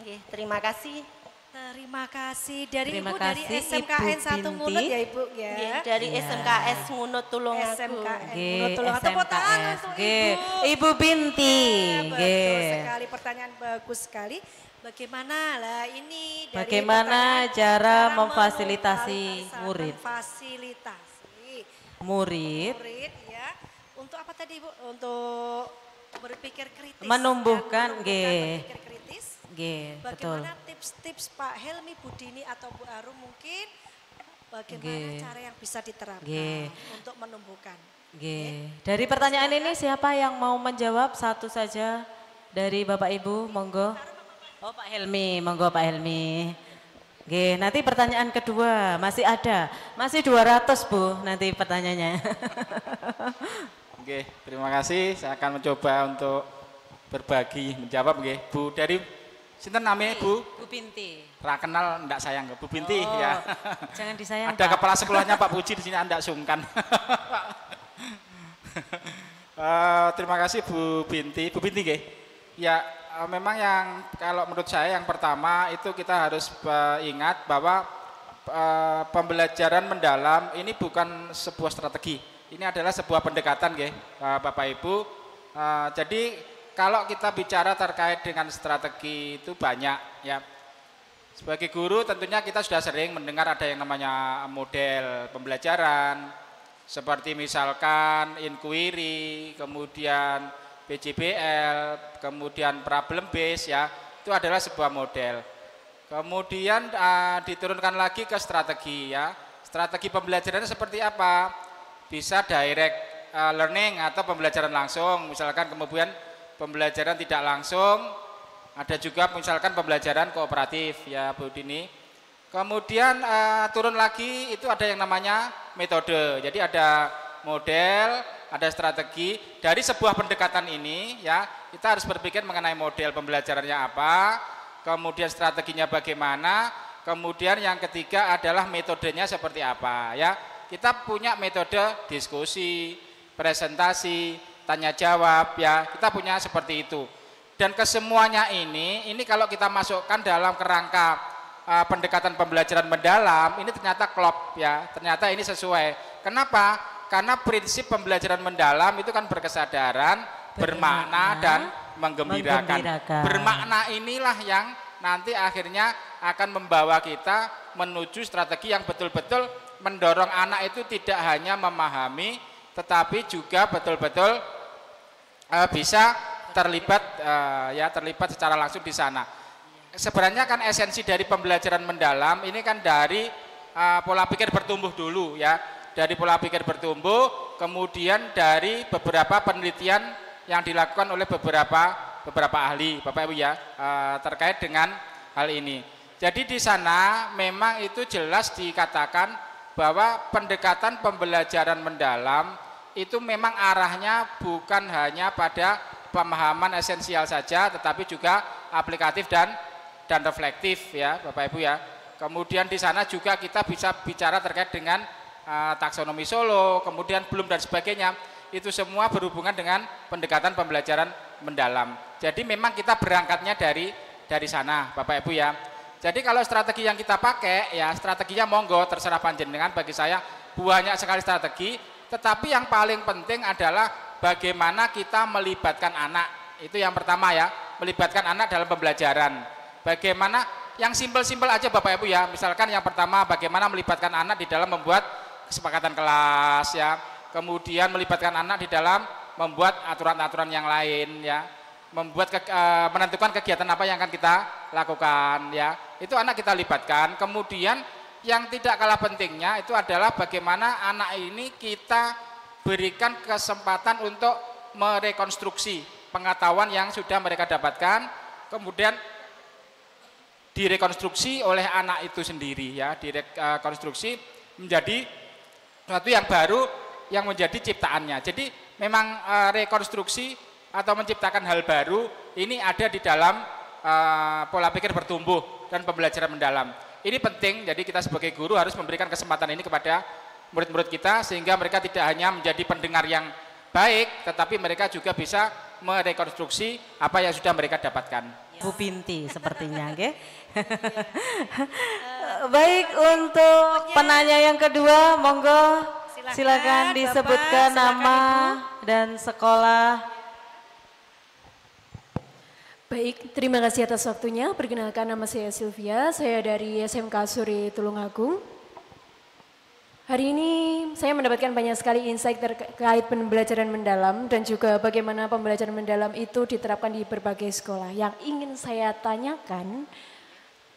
Oke, terima kasih. Terima kasih dari Terima Ibu dari kasih, SMKN Ibu 1 Binti. Ngunut ya Ibu ya. Nggih, dari SMKS Ngunut Tulungagung. SMKN Nggih, Ngunut Tulungagung. Tepuk tangan untuk nggih. Ibu. Ibu Binti, Betul nggih. sekali, pertanyaan bagus sekali. Bagaimana lah ini dari Bagaimana pertanyaan, cara memfasilitasi murid? Memfasilitasi Murid murid ya. Untuk apa tadi Bu? Untuk berpikir kritis. Menumbuhkan, nggih. Berpikir kritis. nggih, betul. Bagaimana tips-tips Pak Helmi, Bu Dini atau Bu Arum mungkin bagaimana Nggih. cara yang bisa diterapkan Nggih. untuk menumbuhkan? Nggih. Dari pertanyaan ini siapa yang mau menjawab satu saja dari Bapak Ibu, monggo. Oh Pak Helmi, monggo Pak Helmi. Nggih, nanti pertanyaan kedua masih ada. Masih 200 Bu nanti pertanyaannya. Oke, terima kasih. Saya akan mencoba untuk berbagi, menjawab. Oke, Bu dari sinten namanya Bu? Bu Binti. Ra kenal ndak sayang Bu Binti ya. Jangan disayang. Ada Pak. kepala sekolahnya Pak Puji di sini Anda sungkan. Terima kasih Bu Binti. Bu Binti nggih. Ya, memang yang kalau menurut saya yang pertama itu kita harus ingat bahwa pembelajaran mendalam ini bukan sebuah strategi. Ini adalah sebuah pendekatan nggih, Bapak Ibu. Jadi kalau kita bicara terkait dengan strategi itu banyak ya. Sebagai guru tentunya kita sudah sering mendengar ada yang namanya model pembelajaran seperti misalkan inquiry, kemudian PJBL, kemudian problem base ya. Itu adalah sebuah model. Kemudian diturunkan lagi ke strategi ya. Strategi pembelajarannya seperti apa? Bisa direct learning atau pembelajaran langsung, misalkan kemudian pembelajaran tidak langsung, ada juga misalkan pembelajaran kooperatif ya Bu Dini. Kemudian turun lagi itu ada yang namanya metode. Jadi ada model, ada strategi. Dari sebuah pendekatan ini ya kita harus berpikir mengenai model pembelajarannya apa, kemudian strateginya bagaimana, kemudian yang ketiga adalah metodenya seperti apa ya. Kita punya metode diskusi, presentasi, tanya jawab ya, kita punya seperti itu. Dan kesemuanya ini kalau kita masukkan dalam kerangka pendekatan pembelajaran mendalam, ini ternyata klop ya, ternyata ini sesuai. Kenapa? Karena prinsip pembelajaran mendalam itu kan berkesadaran, bermakna dan menggembirakan. Bermakna inilah yang nanti akhirnya akan membawa kita menuju strategi yang betul-betul mendorong anak itu tidak hanya memahami, tetapi juga betul-betul bisa terlibat terlibat secara langsung di sana. Sebenarnya kan esensi dari pembelajaran mendalam ini kan dari pola pikir bertumbuh dulu ya, dari pola pikir bertumbuh, kemudian dari beberapa penelitian yang dilakukan oleh beberapa ahli, Bapak Ibu ya, terkait dengan hal ini. Jadi di sana memang itu jelas dikatakan bahwa pendekatan pembelajaran mendalam itu memang arahnya bukan hanya pada pemahaman esensial saja, tetapi juga aplikatif dan reflektif ya Bapak Ibu ya. Kemudian di sana juga kita bisa bicara terkait dengan taksonomi Solo, kemudian Bloom dan sebagainya. Itu semua berhubungan dengan pendekatan pembelajaran mendalam. Jadi memang kita berangkatnya dari sana Bapak Ibu ya. Jadi kalau strategi yang kita pakai ya strateginya monggo terserah panjenengan, bagi saya banyak sekali strategi, tetapi yang paling penting adalah bagaimana kita melibatkan anak. Itu yang pertama ya, melibatkan anak dalam pembelajaran. Bagaimana yang simpel-simpel aja Bapak Ibu ya, misalkan yang pertama bagaimana melibatkan anak di dalam membuat kesepakatan kelas ya, kemudian melibatkan anak di dalam membuat aturan-aturan yang lain ya, menentukan kegiatan apa yang akan kita lakukan ya, itu anak kita libatkan. Kemudian yang tidak kalah pentingnya itu adalah bagaimana anak ini kita berikan kesempatan untuk merekonstruksi pengetahuan yang sudah mereka dapatkan, kemudian direkonstruksi oleh anak itu sendiri ya, direkonstruksi menjadi sesuatu yang baru yang menjadi ciptaannya. Jadi memang rekonstruksi atau menciptakan hal baru ini ada di dalam pola pikir bertumbuh dan pembelajaran mendalam. Ini penting, jadi kita sebagai guru harus memberikan kesempatan ini kepada murid-murid kita sehingga mereka tidak hanya menjadi pendengar yang baik, tetapi mereka juga bisa merekonstruksi apa yang sudah mereka dapatkan. Bu Binti sepertinya, oke? Baik, untuk penanya yang kedua, monggo silakan disebutkan Bapak, silakan nama Ibu. dan sekolah. Baik, terima kasih atas waktunya. Perkenalkan, nama saya Sylvia, saya dari SMK Suri Tulungagung. Hari ini saya mendapatkan banyak sekali insight terkait pembelajaran mendalam dan juga bagaimana pembelajaran mendalam itu diterapkan di berbagai sekolah. Yang ingin saya tanyakan,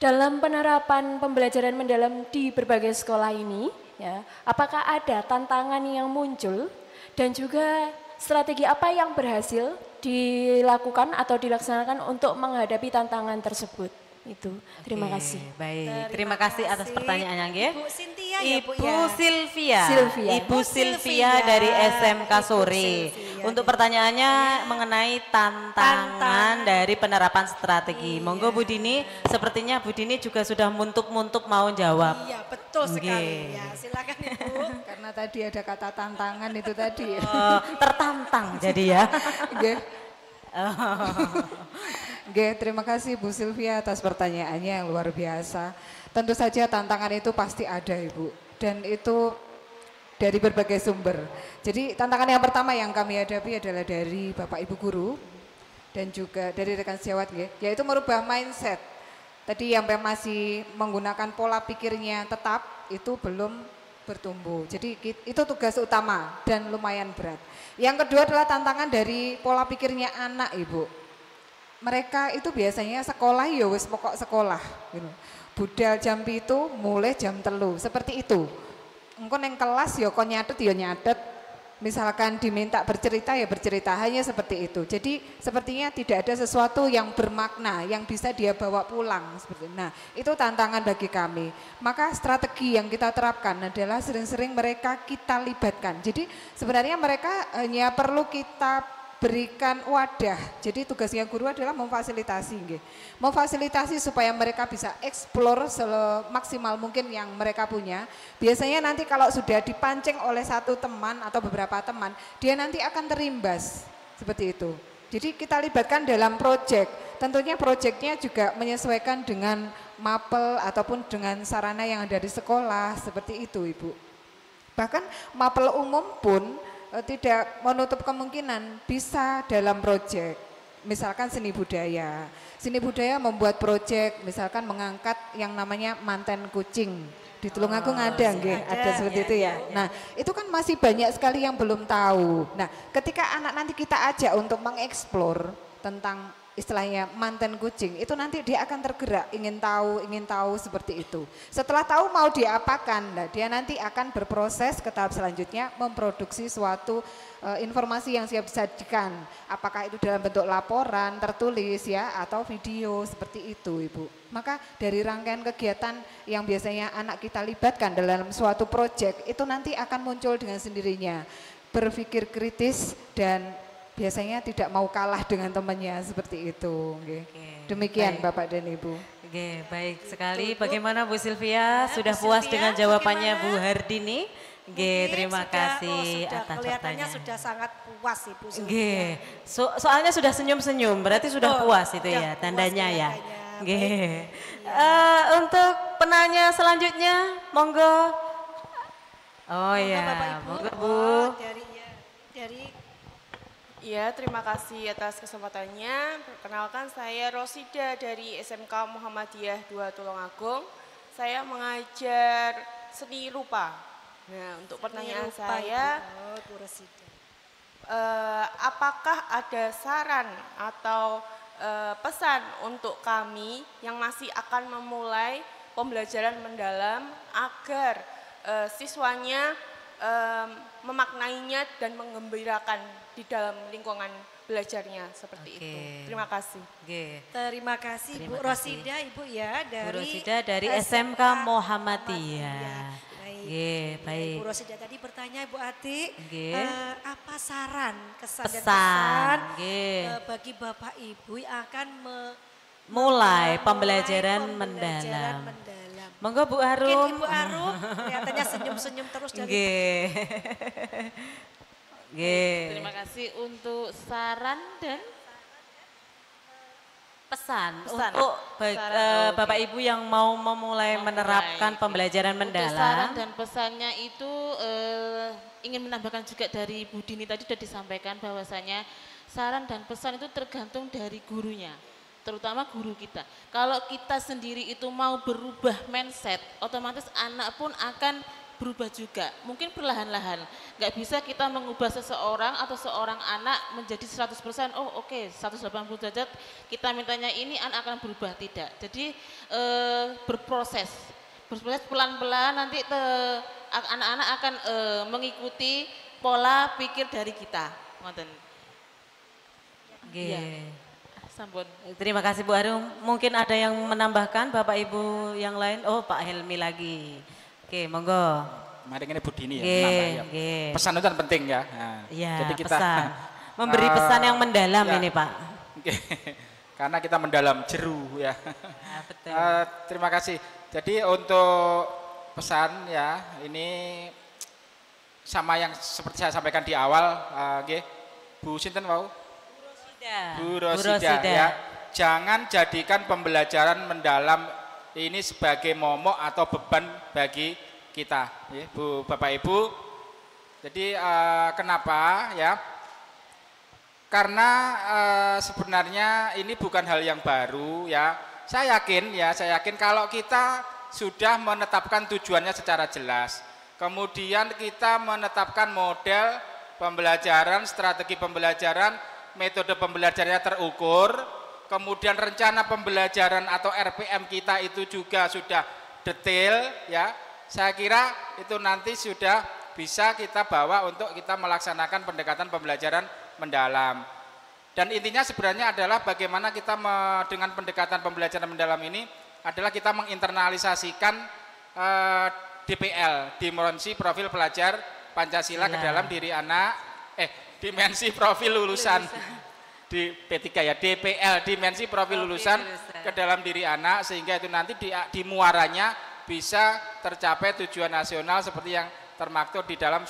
dalam penerapan pembelajaran mendalam di berbagai sekolah ini, ya, apakah ada tantangan yang muncul dan juga strategi apa yang berhasil dilakukan atau dilaksanakan untuk menghadapi tantangan tersebut? Itu. Terima Oke, kasih. Baik, terima kasih atas pertanyaannya nggih. Ibu Cynthia ya Bu Ibu ya. Silvia. Silvia. Ibu Silvia Silvia. dari SMK Ibu Sore. Silvia Untuk dari- pertanyaannya mengenai tantangan Tantangan. dari penerapan strategi. Monggo Bu Dini, sepertinya Bu Dini juga sudah muntuk-muntuk mau jawab. Iya betul sekali. Nggih. Ya silakan Ibu. Karena tadi ada kata tantangan itu tadi. Tertantang jadi ya. Nggih. Nggih, terima kasih Bu Silvia atas pertanyaannya yang luar biasa. Tentu saja tantangan itu pasti ada Ibu. Dan itu dari berbagai sumber. Jadi tantangan yang pertama yang kami hadapi adalah dari Bapak Ibu Guru dan juga dari rekan sejawat nggih, yaitu merubah mindset. Tadi yang masih menggunakan pola pikirnya tetap itu belum bertumbuh. Jadi itu tugas utama dan lumayan berat. Yang kedua adalah tantangan dari pola pikirnya anak Ibu. Mereka itu biasanya sekolah ya wis pokok sekolah gitu. Budal jam itu mulai jam 3 seperti itu. Engko neng kelas ya kon nyatet ya nyatet. Misalkan diminta bercerita ya bercerita, hanya seperti itu. Jadi sepertinya tidak ada sesuatu yang bermakna yang bisa dia bawa pulang seperti. Nah, itu tantangan bagi kami. Maka strategi yang kita terapkan adalah sering-sering mereka kita libatkan. Jadi sebenarnya mereka hanya perlu kita berikan wadah. Jadi tugasnya guru adalah memfasilitasi nggih. Memfasilitasi supaya mereka bisa eksplor semaksimal mungkin yang mereka punya. Biasanya nanti kalau sudah dipancing oleh satu teman atau beberapa teman, dia nanti akan terimbas seperti itu. Jadi kita libatkan dalam proyek. Tentunya proyeknya juga menyesuaikan dengan mapel ataupun dengan sarana yang ada di sekolah seperti itu, Ibu. Bahkan mapel umum pun tidak menutup kemungkinan bisa dalam proyek, misalkan seni budaya. Seni budaya membuat proyek, misalkan mengangkat yang namanya manten kucing. Di Tulungagung ada nggih, ada seperti itu ya. Nah, itu kan masih banyak sekali yang belum tahu. Nah, ketika anak nanti kita ajak untuk mengeksplor tentang istilahnya manten kucing, itu nanti dia akan tergerak, ingin tahu seperti itu. Setelah tahu mau diapakan, nah dia nanti akan berproses ke tahap selanjutnya memproduksi suatu informasi yang siap disajikan. Apakah itu dalam bentuk laporan, tertulis ya, atau video seperti itu Ibu. Maka dari rangkaian kegiatan yang biasanya anak kita libatkan dalam suatu proyek, itu nanti akan muncul dengan sendirinya. Berpikir kritis dan biasanya tidak mau kalah dengan temannya seperti itu. Demikian baik. Bapak dan Ibu. Oke, baik sekali. Bagaimana Bu Silvia? Sudah puas dengan jawabannya Bu Hardini? Terima kasih atas kelihatannya pertanyaan. sudah sangat puas Ibu Silvia. Nggih. Soalnya sudah senyum-senyum, berarti sudah puas itu sudah ya puas tandanya ya. kelihatannya. Nggih. Untuk penanya selanjutnya, monggo. Oh ya, Bapak Ibu. monggo Bu. Dari Ya, terima kasih atas kesempatannya. Perkenalkan saya Rosida dari SMK Muhammadiyah 2 Tulungagung. Saya mengajar seni rupa. Nah, untuk pertanyaan saya, apakah ada saran atau pesan untuk kami yang masih akan memulai pembelajaran mendalam agar siswanya memaknainya dan menggembirakan di dalam lingkungan belajarnya seperti itu. Terima kasih. Terima kasih Terima Bu kasih. Rosida Ibu ya dari Bu Rosida dari SMK Muhammadiyah. Baik. Bu Rosida tadi bertanya Ibu Ati, Nggih. apa saran, kesan dan Pesan, pesan nggih. bagi Bapak Ibu yang akan Mulai memulai pembelajaran pembelajaran mendalam. mendalam. Monggo Bu Mungkin Arum. Ibu Arum kelihatannya senyum-senyum terus dari Nggih. Nggih. Terima kasih untuk saran dan Pesan Pesan. untuk Saran, oke. Bapak Ibu yang mau memulai menerapkan pembelajaran untuk saran mendalam. dan pesannya itu ingin menambahkan juga dari Bu Dini tadi sudah disampaikan bahwasanya saran dan pesan itu tergantung dari gurunya, terutama guru kita. Kalau kita sendiri itu mau berubah mindset, otomatis anak pun akan berubah juga, mungkin perlahan-lahan. Nggak bisa kita mengubah seseorang atau seorang anak menjadi 100%, oh oke, 180 derajat, kita mintanya ini anak akan berubah, tidak. Jadi berproses pelan-pelan, nanti anak-anak akan mengikuti pola pikir dari kita. Ngoten. Nggih. Sampun. Terima kasih Bu Arum. Mungkin ada yang menambahkan Bapak Ibu yang lain? Oh Pak Helmi lagi. Oke monggo. Mari ini Bu Dini ya, Nggih, menambah ya. nggih. Pesan itu kan penting ya. Nah, Iya, jadi kita pesan. Memberi pesan yang mendalam ya. ini Pak. Oke. Karena kita mendalam jeru ya. Ya, betul. Terima kasih. Jadi untuk pesan ya ini sama yang seperti saya sampaikan di awal, nggih. Bu Sinten wau? Bu Rosida ya. Jangan jadikan pembelajaran mendalam ini sebagai momok atau beban bagi kita, ya, Bu Bapak Ibu. Jadi kenapa ya? Karena sebenarnya ini bukan hal yang baru ya. Saya yakin kalau kita sudah menetapkan tujuannya secara jelas, kemudian kita menetapkan model pembelajaran, strategi pembelajaran, metode pembelajarannya terukur, kemudian rencana pembelajaran atau RPM kita itu juga sudah detail ya. Saya kira itu nanti sudah bisa kita bawa untuk kita melaksanakan pendekatan pembelajaran mendalam. Dan intinya sebenarnya adalah bagaimana kita dengan pendekatan pembelajaran mendalam ini adalah kita menginternalisasikan DPL, dimensi profil pelajar Pancasila ke dalam diri anak, dimensi profil lulusan di P3 ya, DPL, dimensi profil lulusan ke dalam diri anak, sehingga itu nanti di muaranya bisa tercapai tujuan nasional seperti yang termaktub di dalam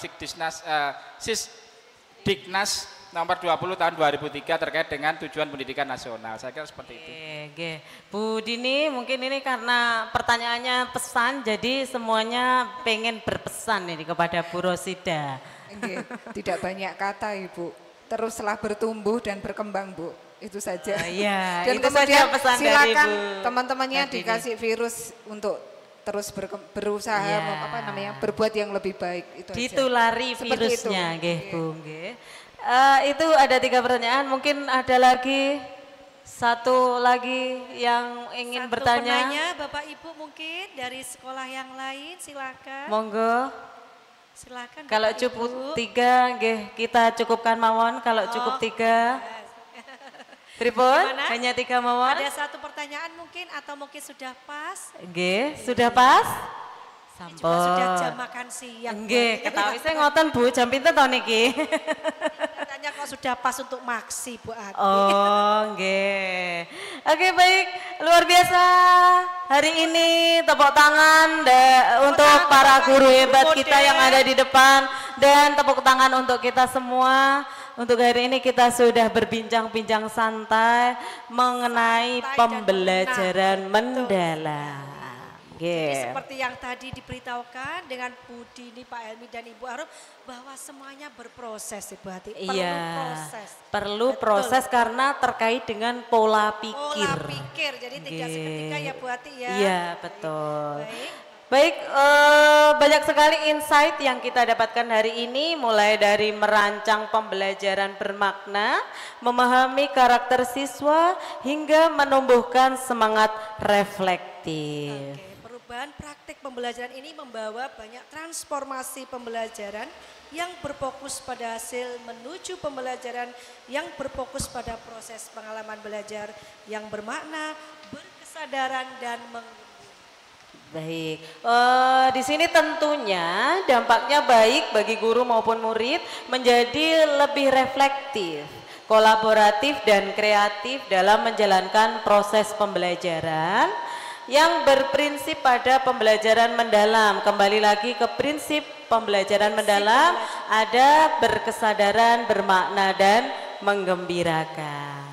Sisdiknas nomor 20 tahun 2003 terkait dengan tujuan pendidikan nasional. Saya kira seperti itu. Oke. Bu Dini, mungkin ini karena pertanyaannya pesan, jadi semuanya pengen berpesan ini kepada Bu Rosida. Nggih, tidak banyak kata Ibu. Teruslah bertumbuh dan berkembang Bu. Itu saja. Iya, dan itu kemudian saja pesan dari silakan Bu teman-temannya Dini. dikasih virus untuk terus berusaha berbuat yang lebih baik itu aja. Ditulari Seperti virusnya, itu. nggih Bu, nggih. Itu ada 3 pertanyaan, mungkin ada lagi satu lagi yang ingin bertanya. Penanya Bapak Ibu mungkin dari sekolah yang lain silakan. Monggo. Silakan. Kalau Bapak cukup Ibu. 3, nggih, kita cukupkan mawon. Kalau cukup 3. Pripun? Gimana? Hanya 3 mawon. Ada satu pertanyaan mungkin atau mungkin sudah pas? Nggih, sudah pas? Ini juga sudah jam makan siang. Nggih, ketahui saya ngoten Bu, jam pinten to niki? Katanya kok sudah pas untuk maksi Bu Ati. Oh, nggih. Oke, baik, luar biasa. Hari ini tepuk tangan untuk para guru hebat kita yang ada di depan dan tepuk tangan untuk kita semua. Untuk hari ini kita sudah berbincang-bincang santai mengenai pembelajaran mendalam. Jadi seperti yang tadi diberitahukan dengan Bu Dini, Pak Helmi dan Ibu Arum bahwa semuanya berproses Ibu Hati. Iya, proses. perlu proses karena terkait dengan pola pikir. Pola pikir, jadi tidak seketika ya Bu Hati ya. Iya, betul. Baik. Baik, banyak sekali insight yang kita dapatkan hari ini, mulai dari merancang pembelajaran bermakna, memahami karakter siswa, hingga menumbuhkan semangat reflektif. Oke, perubahan praktik pembelajaran ini membawa banyak transformasi pembelajaran yang berfokus pada hasil menuju pembelajaran yang berfokus pada proses pengalaman belajar yang bermakna, berkesadaran dan Baik, di sini tentunya dampaknya baik bagi guru maupun murid menjadi lebih reflektif, kolaboratif dan kreatif dalam menjalankan proses pembelajaran yang berprinsip pada pembelajaran mendalam. Kembali lagi ke prinsip pembelajaran mendalam, ada berkesadaran, bermakna dan menggembirakan.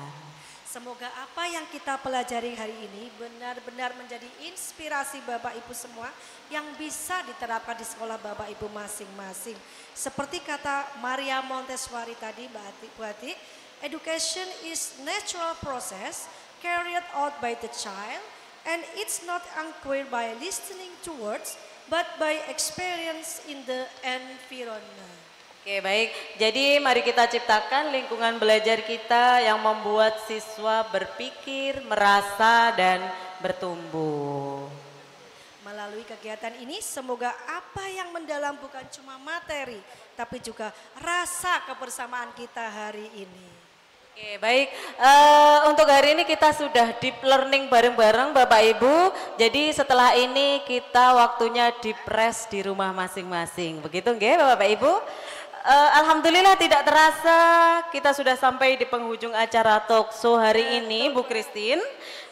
Semoga apa yang kita pelajari hari ini benar-benar menjadi inspirasi Bapak Ibu semua yang bisa diterapkan di sekolah Bapak Ibu masing-masing. Seperti kata Maria Montessori tadi, Bu Hati, education is natural process carried out by the child and it's not acquired by listening to words but by experience in the environment. Oke, baik, jadi mari kita ciptakan lingkungan belajar kita yang membuat siswa berpikir, merasa, dan bertumbuh. Melalui kegiatan ini semoga apa yang mendalam bukan cuma materi tapi juga rasa kebersamaan kita hari ini. Oke, baik. Untuk hari ini kita sudah deep learning bareng-bareng Bapak Ibu. Jadi setelah ini kita waktunya deep rest di rumah masing-masing. Begitu nggih Bapak Ibu? Alhamdulillah tidak terasa kita sudah sampai di penghujung acara talkshow hari ini Bu Christine.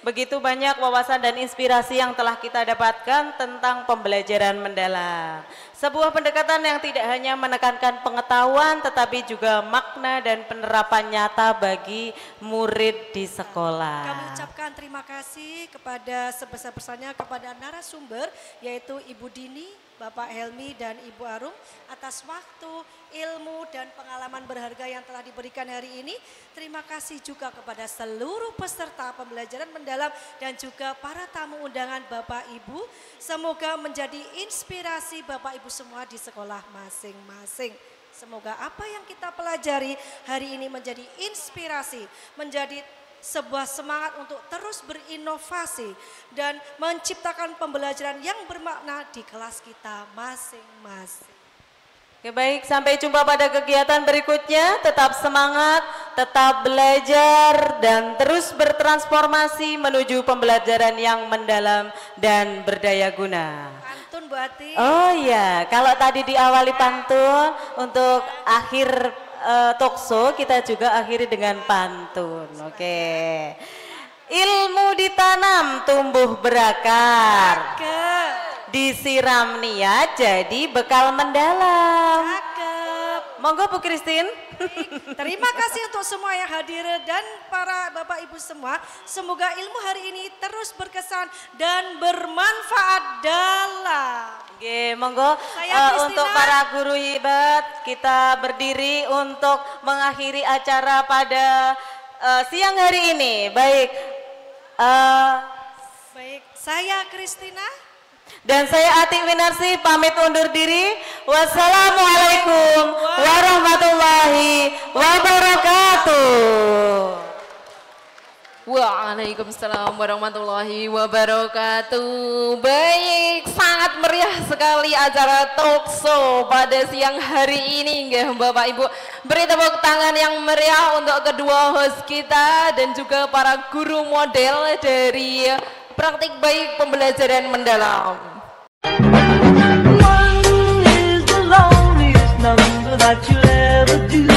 Begitu banyak wawasan dan inspirasi yang telah kita dapatkan tentang pembelajaran mendalam. Sebuah pendekatan yang tidak hanya menekankan pengetahuan tetapi juga makna dan penerapan nyata bagi murid di sekolah. Kami ucapkan terima kasih kepada sebesar-besarnya kepada narasumber yaitu Ibu Dini, Bapak Helmi dan Ibu Arum atas waktu, ilmu dan pengalaman berharga yang telah diberikan hari ini. Terima kasih juga kepada seluruh peserta pembelajaran mendalam dan juga para tamu undangan Bapak Ibu. Semoga menjadi inspirasi Bapak Ibu semua di sekolah masing-masing. Semoga apa yang kita pelajari hari ini menjadi inspirasi, menjadi sebuah semangat untuk terus berinovasi dan menciptakan pembelajaran yang bermakna di kelas kita masing-masing. Oke, baik, sampai jumpa pada kegiatan berikutnya. Tetap semangat, tetap belajar dan terus bertransformasi menuju pembelajaran yang mendalam dan berdaya guna. Pantun Bu Ati. Oh iya, kalau tadi diawali pantun, untuk akhir talkshow kita juga akhiri dengan pantun. Oke. Ilmu ditanam tumbuh berakar. Disiram niat jadi bekal mendalam. Cakep. Monggo Bu Christine. Terima kasih untuk semua yang hadir dan para Bapak Ibu semua. Semoga ilmu hari ini terus berkesan dan bermanfaat dalam. Oke, monggo untuk para guru hebat kita berdiri untuk mengakhiri acara pada siang hari ini. Baik, baik, saya Kristina. Dan saya Atik Winarsi pamit undur diri. Wassalamualaikum warahmatullahi wabarakatuh. Waalaikumsalam warahmatullahi wabarakatuh. Baik, sangat meriah sekali acara talkshow pada siang hari ini ya Bapak Ibu. Beri tepuk tangan yang meriah untuk kedua host kita dan juga para guru model dari praktik baik pembelajaran mendalam. One is the loneliest number that you'll ever do.